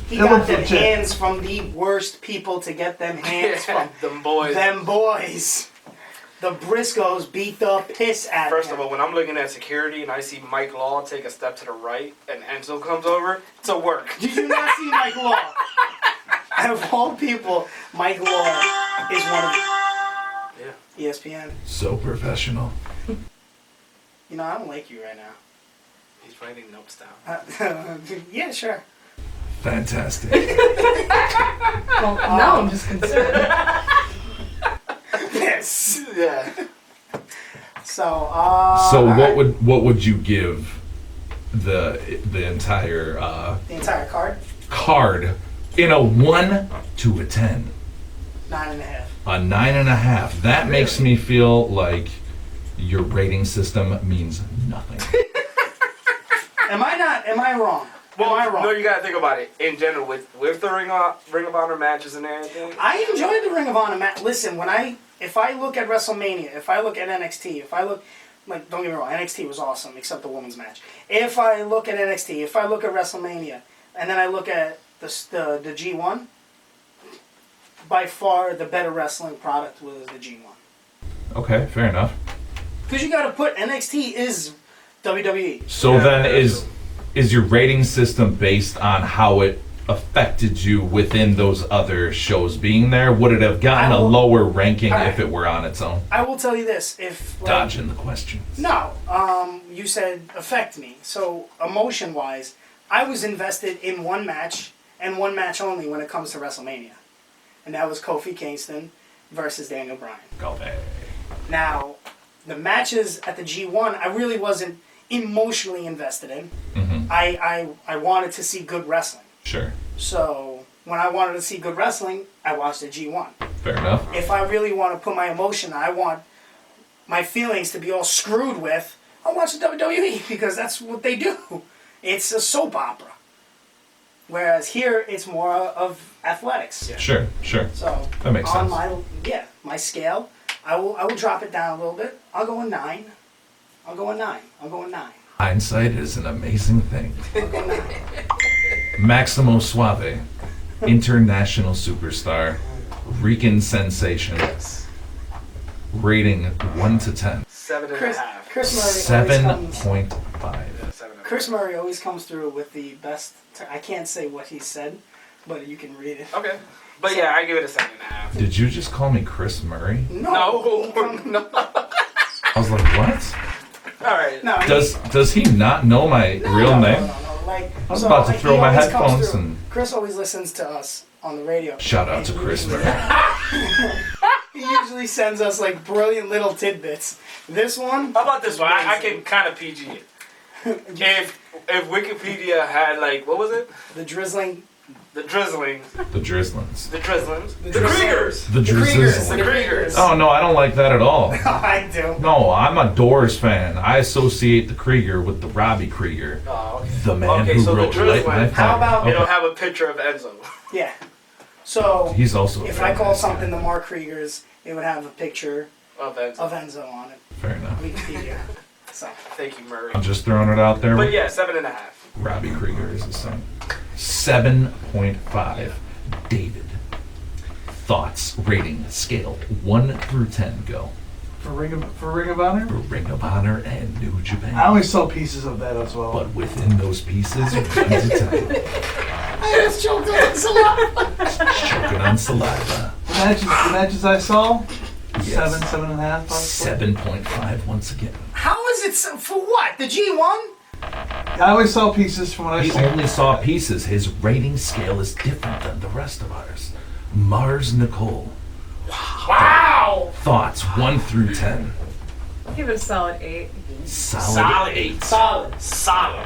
He It got looked them legit. hands from the worst people to get them hands from. Them boys. Them boys. The Briscoes beat the piss out First of of him. all, when I'm looking at security and I see Mike Law take a step to the right and Enzo comes over, it's a work. Did you not see Mike Law? Out of all people, Mike Law is one of Yeah. ESPN. So professional. You know, I don't like you right now. He's writing notes down. Yeah, sure. Fantastic. Well, now I'm just concerned. Yes. Yeah. So, So alright. what would you give the entire The entire card? card in a 1 to a 10? 9.5. A 9.5. That makes me feel like your rating system means nothing. Am I wrong? Well, Am I wrong? no, you gotta think about it. In general, with the Ring of Honor matches and everything. I enjoyed the Ring of Honor match. Listen, if I look at WrestleMania, if I look at NXT, if I look, like, don't get me wrong, NXT was awesome, except the women's match. If I look at NXT, if I look at WrestleMania, and then I look at the G1, by far the better wrestling product was the G1. Okay, fair enough. Because you got to put NXT is WWE. So then is your rating system based on how it affected you within those other shows being there? Would it have gotten a lower ranking if it were on its own? I will tell you this, if... Like, Dodging the questions. No, you said affect me. So emotion-wise, I was invested in one match, and one match only when it comes to WrestleMania. And that was Kofi Kingston versus Daniel Bryan. Kofi. Now, the matches at the G1, I really wasn't emotionally invested in. Mm-hmm. I wanted to see good wrestling. Sure. So, when I wanted to see good wrestling, I watched the G1. Fair enough. If I really want to put my emotion, I want my feelings to be all screwed with, I'll watch the WWE because that's what they do. It's a soap opera. Whereas here, it's more of athletics. Yeah. Sure. So that makes sense. On my scale, I will drop it down a little bit. I'll go a 9. I'll go a 9. Hindsight is an amazing thing. I'll go 9. Maximo Suave, international superstar, Rican sensation. Rating 1 to 10. 7.5. Chris Murray. 7.5. Chris Murray always comes through with the best. I can't say what he said, but you can read it. Okay. But yeah, I give it a 7.5. Did you just call me Chris Murray? No. I was like, what? All right. No. Does he not know my real name? No. Like, I was about to throw he my always comes headphones through. and... Chris always listens to us on the radio. Shout out to Chris Murray. He usually sends us like brilliant little tidbits. This one. How about this one? I can kind of PG it. If Wikipedia had like, what was it? The Drizzling. The Drizzlings. The Drizzlings. The Drizzlings. The The Kriegers. The Drizzlings. The Kriegers. Oh, no, I don't like that at all. I do. No, I'm a Doors fan. I associate the Krieger with the Robbie Krieger. Oh, okay. The man Okay, who so the wrote Light My Drizzling. Fire. How about- It'll have a picture of Enzo. Yeah. So He's also a if very I call nice something guy. the Mark Kriegers, it would have a picture Of Enzo. of Enzo on it. Fair enough. Wikipedia. So Thank you, Murray. I'm just throwing it out there. But yeah, 7.5. Robbie Krieger is his son. 7.5. David. Thoughts, rating, scale, 1 through 10, go. For Ring of Honor? For Ring of Honor and New Japan. I only saw pieces of that as well. But within those pieces, 1 to 10. I just choked on saliva. Choking on saliva. The matches I saw, Yes. 7.5. possibly. 7.5 once again. How is it for what? The G1? I always saw pieces from what I He seen. only saw pieces. His rating scale is different than the rest of ours. Mars Nicole. Wow! Thoughts 1 through 10. I'll give it a solid 8. Solid 8. Solid.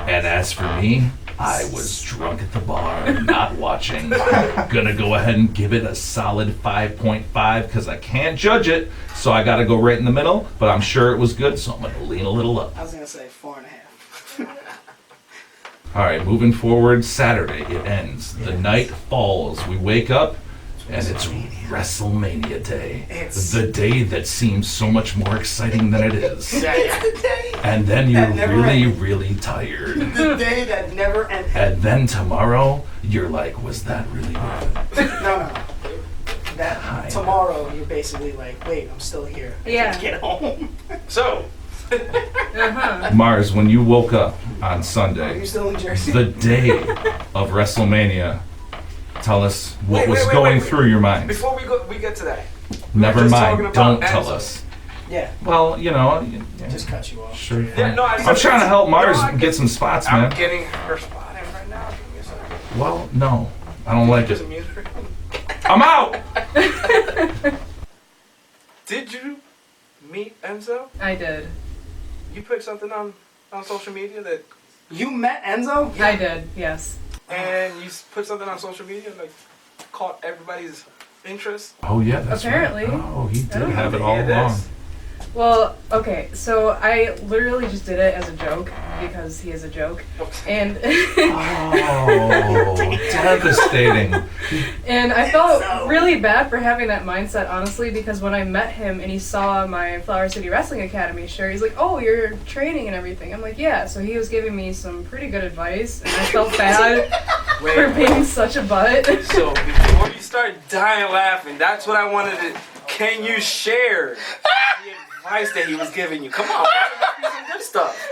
And as for me, I was drunk at the bar, not watching. Gonna go ahead and give it a solid 5.5 because I can't judge it, so I gotta go right in the middle. But I'm sure it was good, so I'm gonna lean a little up. I was gonna say 4.5. All right, moving forward. Saturday it ends. The night falls. We wake up, and it's WrestleMania Day. It's- The day that seems so much more exciting than it is. The day And then you're That never really, ends. really tired. the day that never ends. And then tomorrow, you're like, was that really worth it? No. That tomorrow you're basically like, wait, I'm still here. I Yeah. can't get home. So, Uh-huh. Mars, when you woke up on You're Sunday, still in Jersey. the day of WrestleMania, tell us what Wait, was wait, going wait. through your mind. before we get to that. Never just mind, talking about don't tell Enzo. us. Yeah, Well, just cut you off. Sure. Yeah, no, I'm trying to help Mars No, get some spots, I'm man. getting her spot in right now. Give me a second. Well, no, I don't like Just it. mute her. I'm out. Did you meet Enzo? I did. You put something on social media that, You met Enzo? I did, yes. and you put something on social media like caught everybody's interest. Oh yeah, that's Apparently. right. Oh, he did Oh. have it all Yeah, along. that's- Well, okay, so I literally just did it as a joke because he is a joke, and Oh, devastating. and I felt really bad for having that mindset, honestly, because when I met him and he saw my Flower City Wrestling Academy shirt, he's like, "Oh, you're training and everything." I'm like, "Yeah." So he was giving me some pretty good advice, and I felt bad for being such a butt. So before you start dying laughing, that's what I wanted to. Can you share the advice that he was giving you? Come on, man. Some good stuff.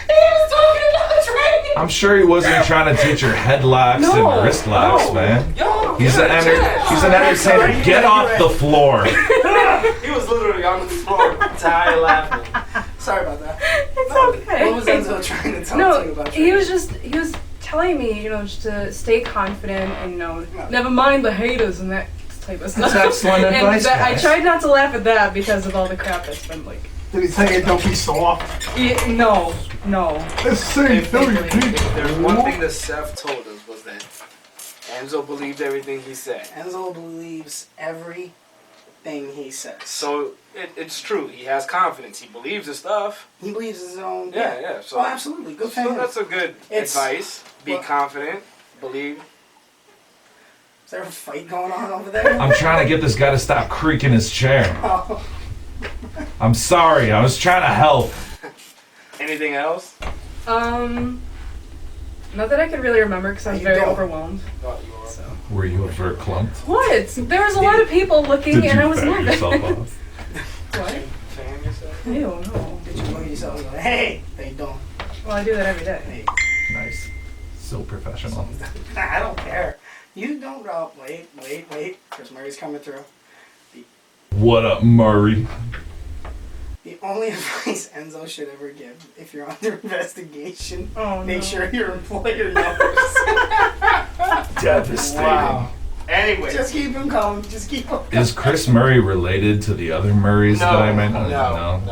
He was talking about training. I'm sure he wasn't trying to teach her headlocks and wrist locks, man. Yo, He's an entertainer. Get off the floor. He was literally on the floor, dying laughing. Sorry about that. It's okay. What was Enzo trying to tell No, you about he training? was telling me, just to stay confident and never mind the haters and that type of stuff. That's excellent And advice, I guys. tried not to laugh at that because of all the crap that's been like. Did he tell you don't be soft? No. Let's see, If there's one thing that Seth told us was that Enzo believed everything he said. Enzo believes everything he says. So it's true. He has confidence. He believes his stuff. He believes his own. Yeah. So, Oh, absolutely. Good for so him. that's a good advice. Be well- confident. Believe. Is there a fight going on over there? I'm trying to get this guy to stop creaking his chair. Oh. I'm sorry. I was trying to help. Anything else? Not that I can really remember because I was You very don't. overwhelmed. Oh, you are. So. Were you verklempt? What? There was a lot of people looking, Did you and I was fat nervous. yourself up? What? Fan yourself? Ew, no. Did you look at yourself and go, hey, they don't. Well, I do that every day. Hey, Nice. So professional. I don't care. You don't go. Wait. Chris Murray's coming through. What up, Murray? The only advice Enzo should ever give, if you're under investigation, Oh, make no. sure your employer knows. Devastating. Wow. Anyway. Just keep him calm. Just keep him calm. Is Chris Murray related to the other Murrays that I met? No.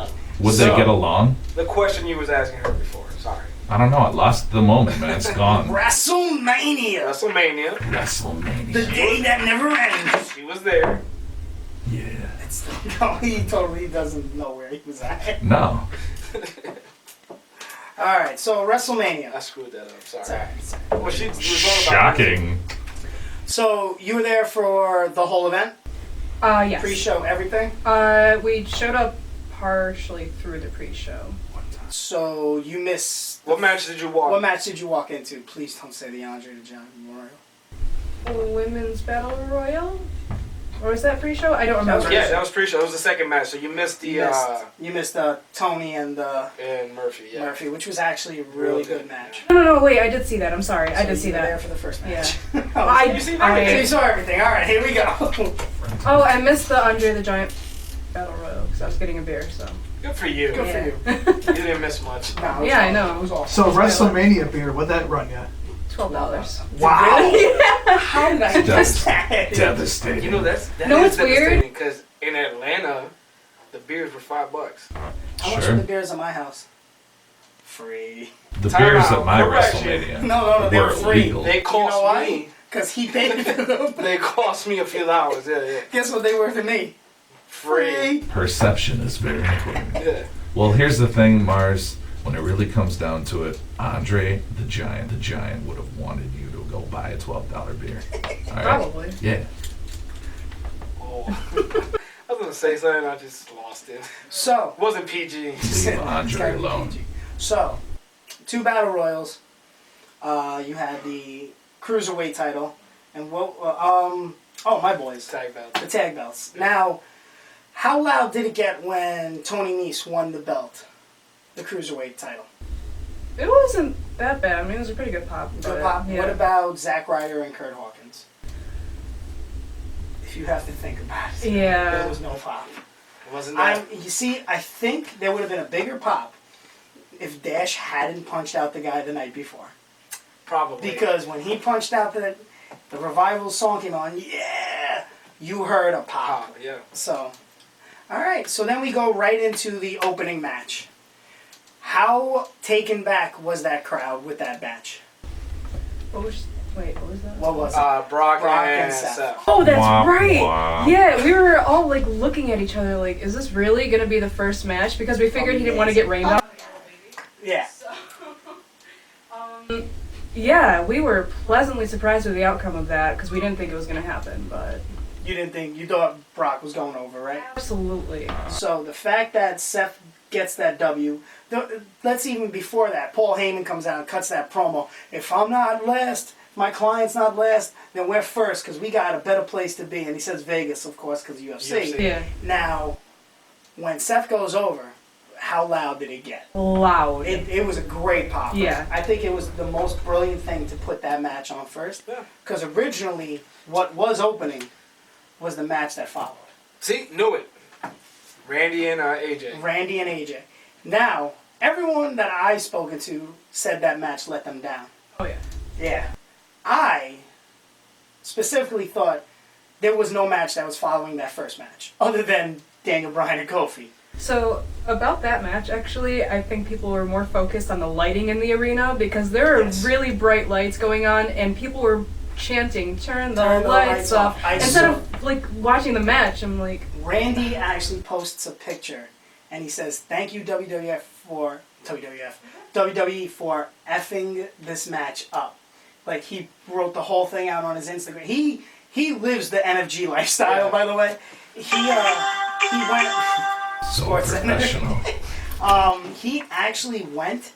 Would So- they get along? The question you was asking her before. Sorry. I don't know. I lost the moment, man. It's gone. WrestleMania. WrestleMania. WrestleMania. The day that never ends. She was there. Yeah. No, he totally doesn't know where he was at. No. Alright, so WrestleMania. I screwed that up. Sorry. It's alright, it's alright. Well, she was all about Shocking. So, you were there for the whole event? Yes. Pre-show, everything? We showed up partially through the pre-show. So, you missed... What match did you walk? What match did you walk into? Please don't say the Andre the Giant Memorial. Women's Battle Royal? Or was that pre-show? I don't remember. Yeah, that was pre-show. It was the second match. So you missed the You missed Tony and and Murphy. Yeah. Murphy, which was actually a really good match. No, wait, I did see that. I'm sorry. I So did see you were there that. for the first Yeah. match. You seen everything? So you saw everything. Alright, here we go. Oh, I missed the Andre the Giant Battle Royal because I was getting a beer, so. Good for you. Good for you. You didn't miss much. No, it was Yeah, I awesome. know. It was awesome. So WrestleMania beer, what'd that run you? $12. Wow. How did I miss that? Devastating. You know that No, is it's weird. because in Atlanta, the beers were $5. How much Sure. were the beers at my house? Free. The Time beers out. at my Correction. WrestleMania No, they were were free. illegal. They You know cost why? me. Because he paid for them. They cost me a few dollars. Yeah. Guess what they were for me? Free. Perception is very important. Yeah. Well, here's the thing, Mars. When it really comes down to it, Andre the Giant would have wanted you to go buy a $12 beer. All right? Probably. Yeah. Oh. I was gonna say something. I just lost it. So, It wasn't PG. Leave Andre alone. So, 2 battle royals. You had the cruiserweight title, and my boys, Tag belt. the tag belts. Now, how loud did it get when Tony Nese won the belt, the cruiserweight title? It wasn't that bad. I mean, it was a pretty good pop. Good but, pop. yeah. What about Zack Ryder and Kurt Hawkins? If you have to think about it, Yeah. there was no pop. Wasn't that? You see, I think there would have been a bigger pop if Dash hadn't punched out the guy the night before. Probably. Because when he punched out the Revival song came on, yeah, you heard a pop. Yeah. So, all right. So then we go right into the opening match. How taken back was that crowd with that match? What was Wait, what was that? What was it? Brock Brock and and Seth. Seth. Oh, that's Wah, right. wah. Yeah, we were all like looking at each other like, is this really gonna be the first match? Because we figured he didn't want to get rained on. Yeah. Yeah, we were pleasantly surprised with the outcome of that because we didn't think it was gonna happen, but You thought Brock was going over, right? absolutely. So the fact that Seth gets that W, let's even before that, Paul Heyman comes out and cuts that promo. If I'm not last, my client's not last, then we're first because we got a better place to be. And he says Vegas, of course, because UFC. UFC. Yeah, Now, when Seth goes over, how loud did it get? loud. It was a great pop. Yeah. I think it was the most brilliant thing to put that match on first. Yeah. Because originally, what was opening was the match that followed. See, knew it. Randy and AJ. Randy and AJ. Now, everyone that I've spoken to said that match let them down. Oh yeah. Yeah. I specifically thought there was no match that was following that first match, other than Daniel Bryan and Kofi. So about that match, actually, I think people were more focused on the lighting in the arena because there are Yes. really bright lights going on, and people were chanting, "Turn the Turn the lights lights off!" off. I Instead saw- of like watching the match, I'm like, Randy actually posts a picture, and he says, "Thank you WWE for effing this match up." Like he wrote the whole thing out on his Instagram. He lives the NFG lifestyle, by the way. He went. So Sports Center. professional. He actually went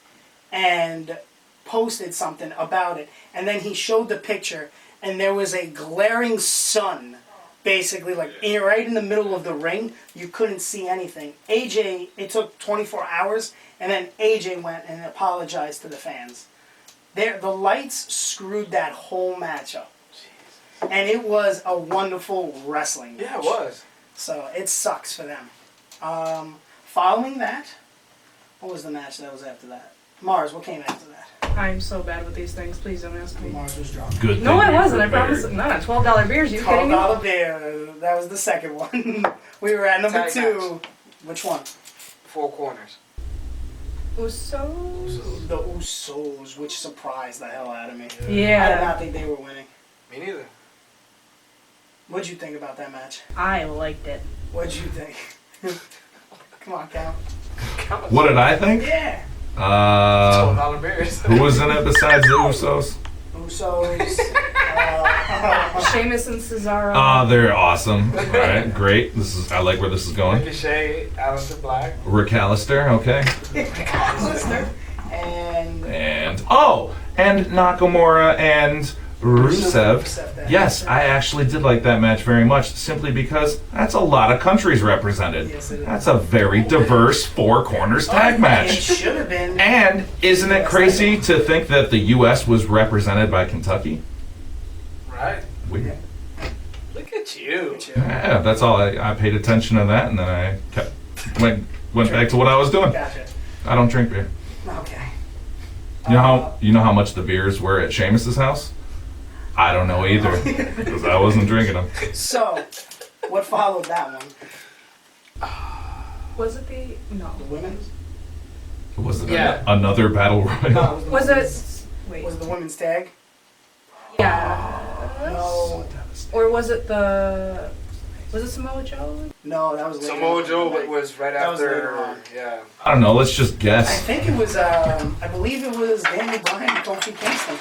and posted something about it, and then he showed the picture, and there was a glaring sun, basically, like right in the middle of the ring. You couldn't see anything. AJ, it took 24 hours, and then AJ went and apologized to the fans. The lights screwed that whole match up, and it was a wonderful wrestling match. Yeah, it was. So it sucks for them. Following that, what was the match that was after that? Mars, what came after that? I'm so bad with these things. Please don't ask me. Mars was drunk. Good No, thing I we wasn't. I prepared. promise. Not a $12 beers. You kidding me? $12 beer. That was the second one. We were at number Tag 2. Which one? Four corners. Usos. The Usos, which surprised the hell out of me. I did Yeah, not think they were winning. Me neither. What'd you think about that match? I liked it. What'd you think? Come on, Cal. What did I think? Yeah. $12 beers. Who was in it besides the Usos? Usos. Sheamus and Cesaro. Ah, they're awesome. All right, great. I like where this is going. Ricochet, Aleister Black. Rick Allister, okay. and And Nakamura and Rusev. Yes, I actually did like that match very much, simply because that's a lot of countries represented. Yes, it is. That's a very diverse four corners tag It match. should have been. And isn't it crazy to think that the U.S. was represented by Kentucky? Right. Weird. Look at you. Yeah, that's all. I paid attention to that, and then I went back to what I was doing. Gotcha. I don't drink beer. Okay. You know how much the beers were at Sheamus's house? I don't know either, because I wasn't drinking them. So, what followed that one? Was it the no? The women's? Was it Yeah. another battle royal? No, it Was the it? women's. Wait. Was the women's tag? Yeah. No. Or was it the? Was it Samoa Joe? No, that was later. Samoa on. Joe was right That was later after. on. Yeah. I don't know. Let's just I guess. think it was, I believe it was Daniel Bryan and Kofi Kingston.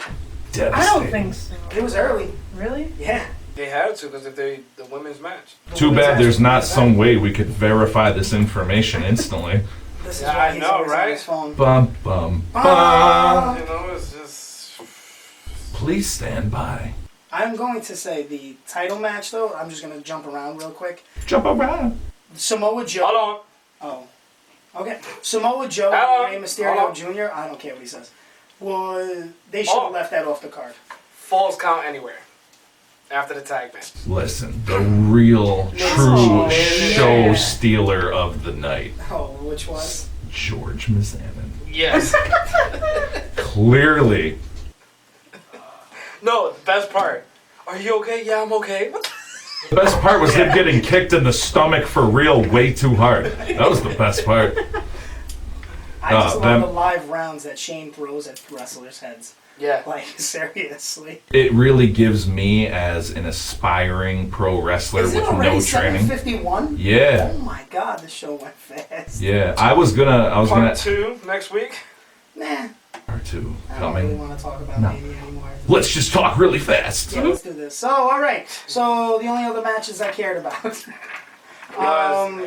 I don't think so. It was early. Really? Yeah. They had to because if the women's match. Too bad there's not some way we could verify this information instantly. This is Yeah, why I he's know, always on right? his phone. Bum bum bum. You know, it's just. Please stand by. I'm going to say the title match, though. I'm just going to jump around real quick. Jump around. Samoa Joe. Hold on. Oh. Okay. Samoa Joe, Hello. Rey Mysterio Hello. Jr., I don't care what he says. They should have left that off the card. Falls count anywhere. After the tag match. Listen, the real, true show stealer of the night, Oh, which was? George Mizanin. Yes. Clearly. No, the best part. Are you okay? Yeah, I'm okay. What the- The best part was him getting kicked in the stomach for real way too hard. That was the best part. I just love them- the live rounds that Shane throws at wrestlers' heads. Yeah. Like, seriously. It really gives me, as an aspiring pro wrestler Is it with already no training. 7:51? Yeah. Oh my god, the show went fast. Yeah. I was gonna. Part 2 next week. Nah, Part 2 I don't really coming. want to talk about No. Mania anymore. Let's just talk really fast. Yeah, let's do this. So, alright. So, the only other matches I cared about. Was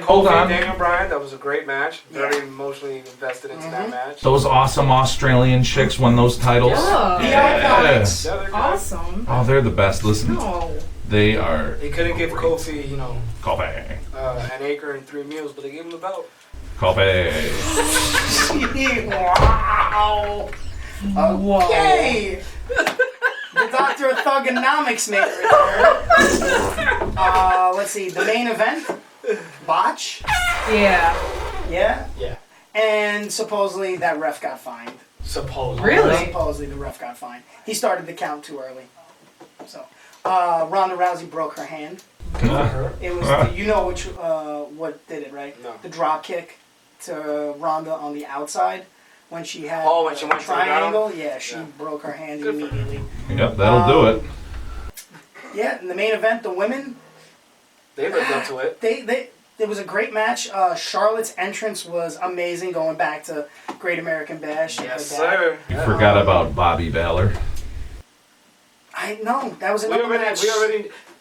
Hold Kofi on. and Daniel Bryan. That was a great match. Very Yeah. emotionally invested into that match. Those awesome Australian chicks won those titles. Yeah. The Yeah. Iconics. Yeah, they're good. Awesome. Oh, they're the best. Listen, No. they are. They couldn't give Kofi, you know, Kofi. an acre and 3 meals, but they gave him the belt. Kofi. Wow. Okay. The Doctor of Thugonomics made a return. Let's see. The main event. Botch. Yeah. Yeah. Yeah. And supposedly that ref got fined. Supposedly. Really? Supposedly the ref got fined. He started the count too early. So, Ronda Rousey broke her hand. It was, you know what did it, right? No. The drop kick to Ronda on the outside when she had Oh, when she went to the triangle. ground? Yeah, she Yeah. broke her hand Good for her. immediately. Yep, that'll do it. Yeah, in the main event, the women, They lived up to it. it was a great match. Charlotte's entrance was amazing, going back to Great American Bash. and Yes, her dad. sir. You forgot about Bobby Balor. I know that was We another already, match.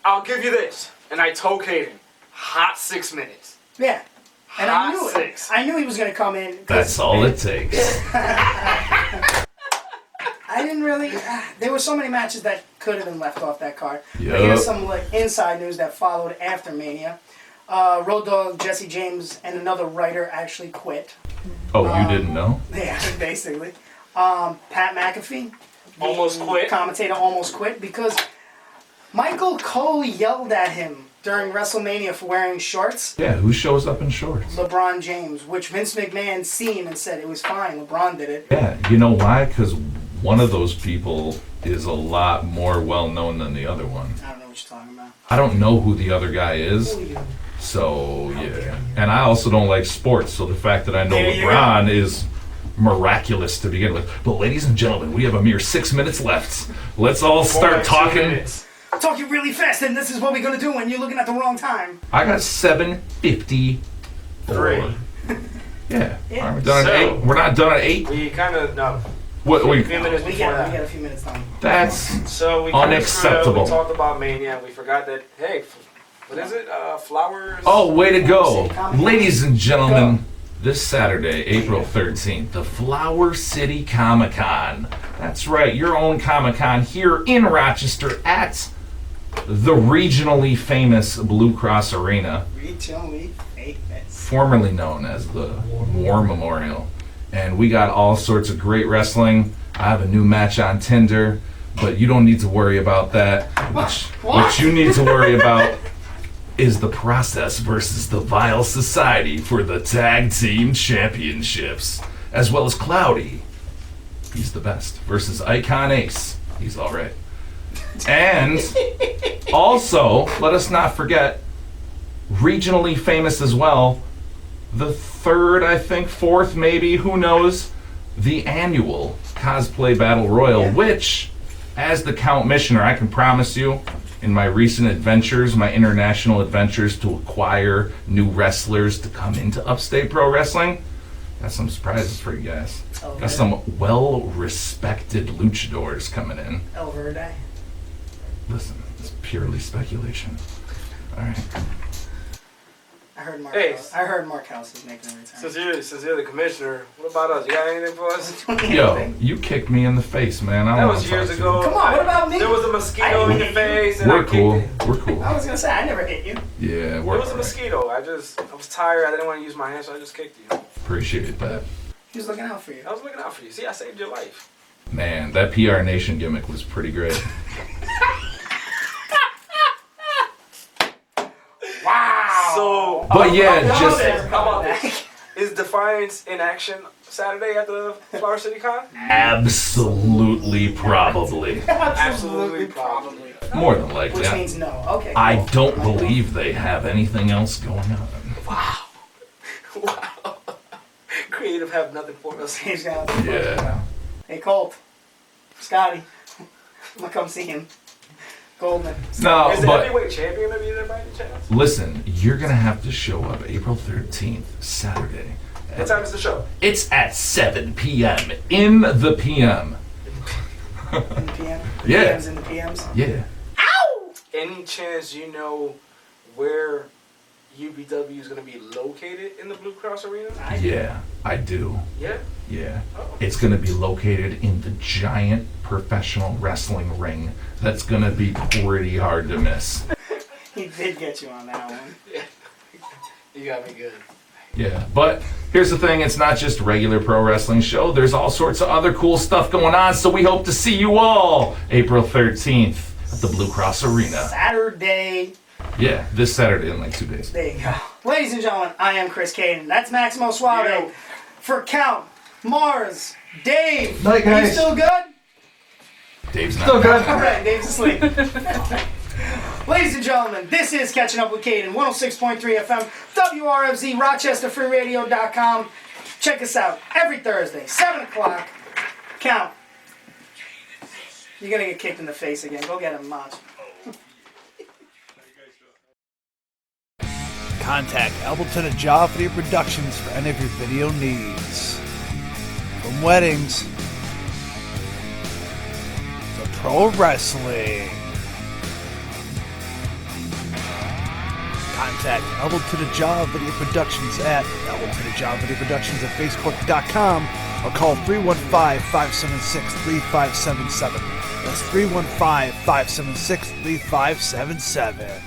I'll give you this. And I told Cayden, hot 6 minutes. Yeah, and I Hot knew it. 6. I knew he was gonna come in. 'cause That's all it takes. I didn't really. There were so many matches that could have been left off that card. But Yup. here's some like inside news that followed after Mania. Road Dogg, Jesse James, and another writer actually quit. Oh, you didn't know? Yeah, basically. Pat McAfee, the Almost quit. Commentator almost quit because Michael Cole yelled at him during WrestleMania for wearing shorts. Yeah, who shows up in shorts? LeBron James, which Vince McMahon seen and said it was fine. LeBron did it. Yeah, you know why? Because one of those people is a lot more well known than the other one. I don't know what you're talking about. I don't know who the other guy is, Who are you? so yeah. And I also don't like sports, so the fact that I know There you LeBron is miraculous to begin with. But ladies and gentlemen, we have a mere 6 minutes left. Let's all start talking. Talking really fast, and this is what we're gonna do when you're looking at the wrong time. I got 7:53. 3. Yeah. Yeah. All right, we're done at 8. We're not done at 8. We kind of, no. What? A We, few minutes We before got that. a few minutes done. that's So we kinda screwed up. unacceptable. We talked about Mania. We forgot that, hey, what is it? Flowers? Oh, way to go. City Comic-Con. Ladies and gentlemen, this Saturday, April 13th, the Flower City Comic-Con. That's right, your own Comic-Con here in Rochester at the regionally famous Blue Cross Arena, Regionally famous. formerly known as the War Memorial. And we got all sorts of great wrestling. I have a new match on Tinder, but you don't need to worry about that. What you need to worry about is the Process versus the Vile Society for the Tag Team Championships, as well as Cloudy. He's the best. Versus Icon Ace. He's alright. And also, let us not forget, regionally famous as well, the third, I think, fourth maybe, who knows, the annual Cosplay Battle Royal, which, as the Count Missioner, I can promise you, in my recent adventures, my international adventures to acquire new wrestlers to come into Upstate Pro Wrestling, got some surprises for you guys. Okay. Got some well-respected luchadors coming in. El Verde. Listen, it's purely speculation. All right. I heard Mark. Hey. I heard Mark House is making a return. Since you're the commissioner, what about us? You got anything for us? Yo, you kicked me in the face, man. I That don't was want to years talk to you. Oh, ago. Come on, what about me? There was a mosquito in your face. And We're I cool. kicked it. We're cool. I was gonna say I never hit you. Yeah, It we're was a alright. mosquito. I was tired. I didn't want to use my hand, so I just kicked you. Appreciate that. He was looking out for you. I was looking out for you. See, I saved your life. Man, that PR Nation gimmick was pretty great. Wow. So, But yeah, How just about this? is Defiance in action Saturday at the Flower City Con? absolutely probably. Absolutely, probably. More than likely. Which means no. Okay. I cool. don't believe they have anything else going on. Wow. Creative have nothing for us. He's got. Yeah. Hey Colt. Scotty. I'm gonna come see him. Golden. No, Is the but heavyweight champion gonna be there by any chance? listen, you're gonna have to show up April 13th, Saturday. What time is the show? It's at 7 p.m. in the p.m. In the PM? Yeah. PMs in the PMs? Yeah. Ow! Any chance you know where UBW is gonna be located in the Blue Cross Arena? Yeah, I do. Yeah. Yeah. Oh. It's gonna be located in the giant professional wrestling ring that's gonna be pretty hard to miss. He did get you on that one. You got me good. Yeah, but here's the thing, it's not just regular pro wrestling show. There's all sorts of other cool stuff going on, so we hope to see you all April 13th at the Blue Cross Arena. Saturday. Yeah, this Saturday in like 2 days. There you go. Ladies and gentlemen, I am Chris Cayden. That's Maximo Suave. Yo. For Count, Mars, Dave. Night, Are you guys. still good? Dave's not Still good. All right, Dave's asleep. Ladies and gentlemen, this is Catching Up with Cayden, 106.3 FM, WRFZ, RochesterFreeRadio.com. Check us out every Thursday, 7 o'clock. Count. You're going to get kicked in the face again. Go get him, Mach. Contact Albleton and Joffrey Productions for any of your video needs. From weddings to pro wrestling. Contact Albleton and Jaw Video Productions at Albleton and Jaw Video Productions at Facebook.com or call 315-576-3577. That's 315-576-3577.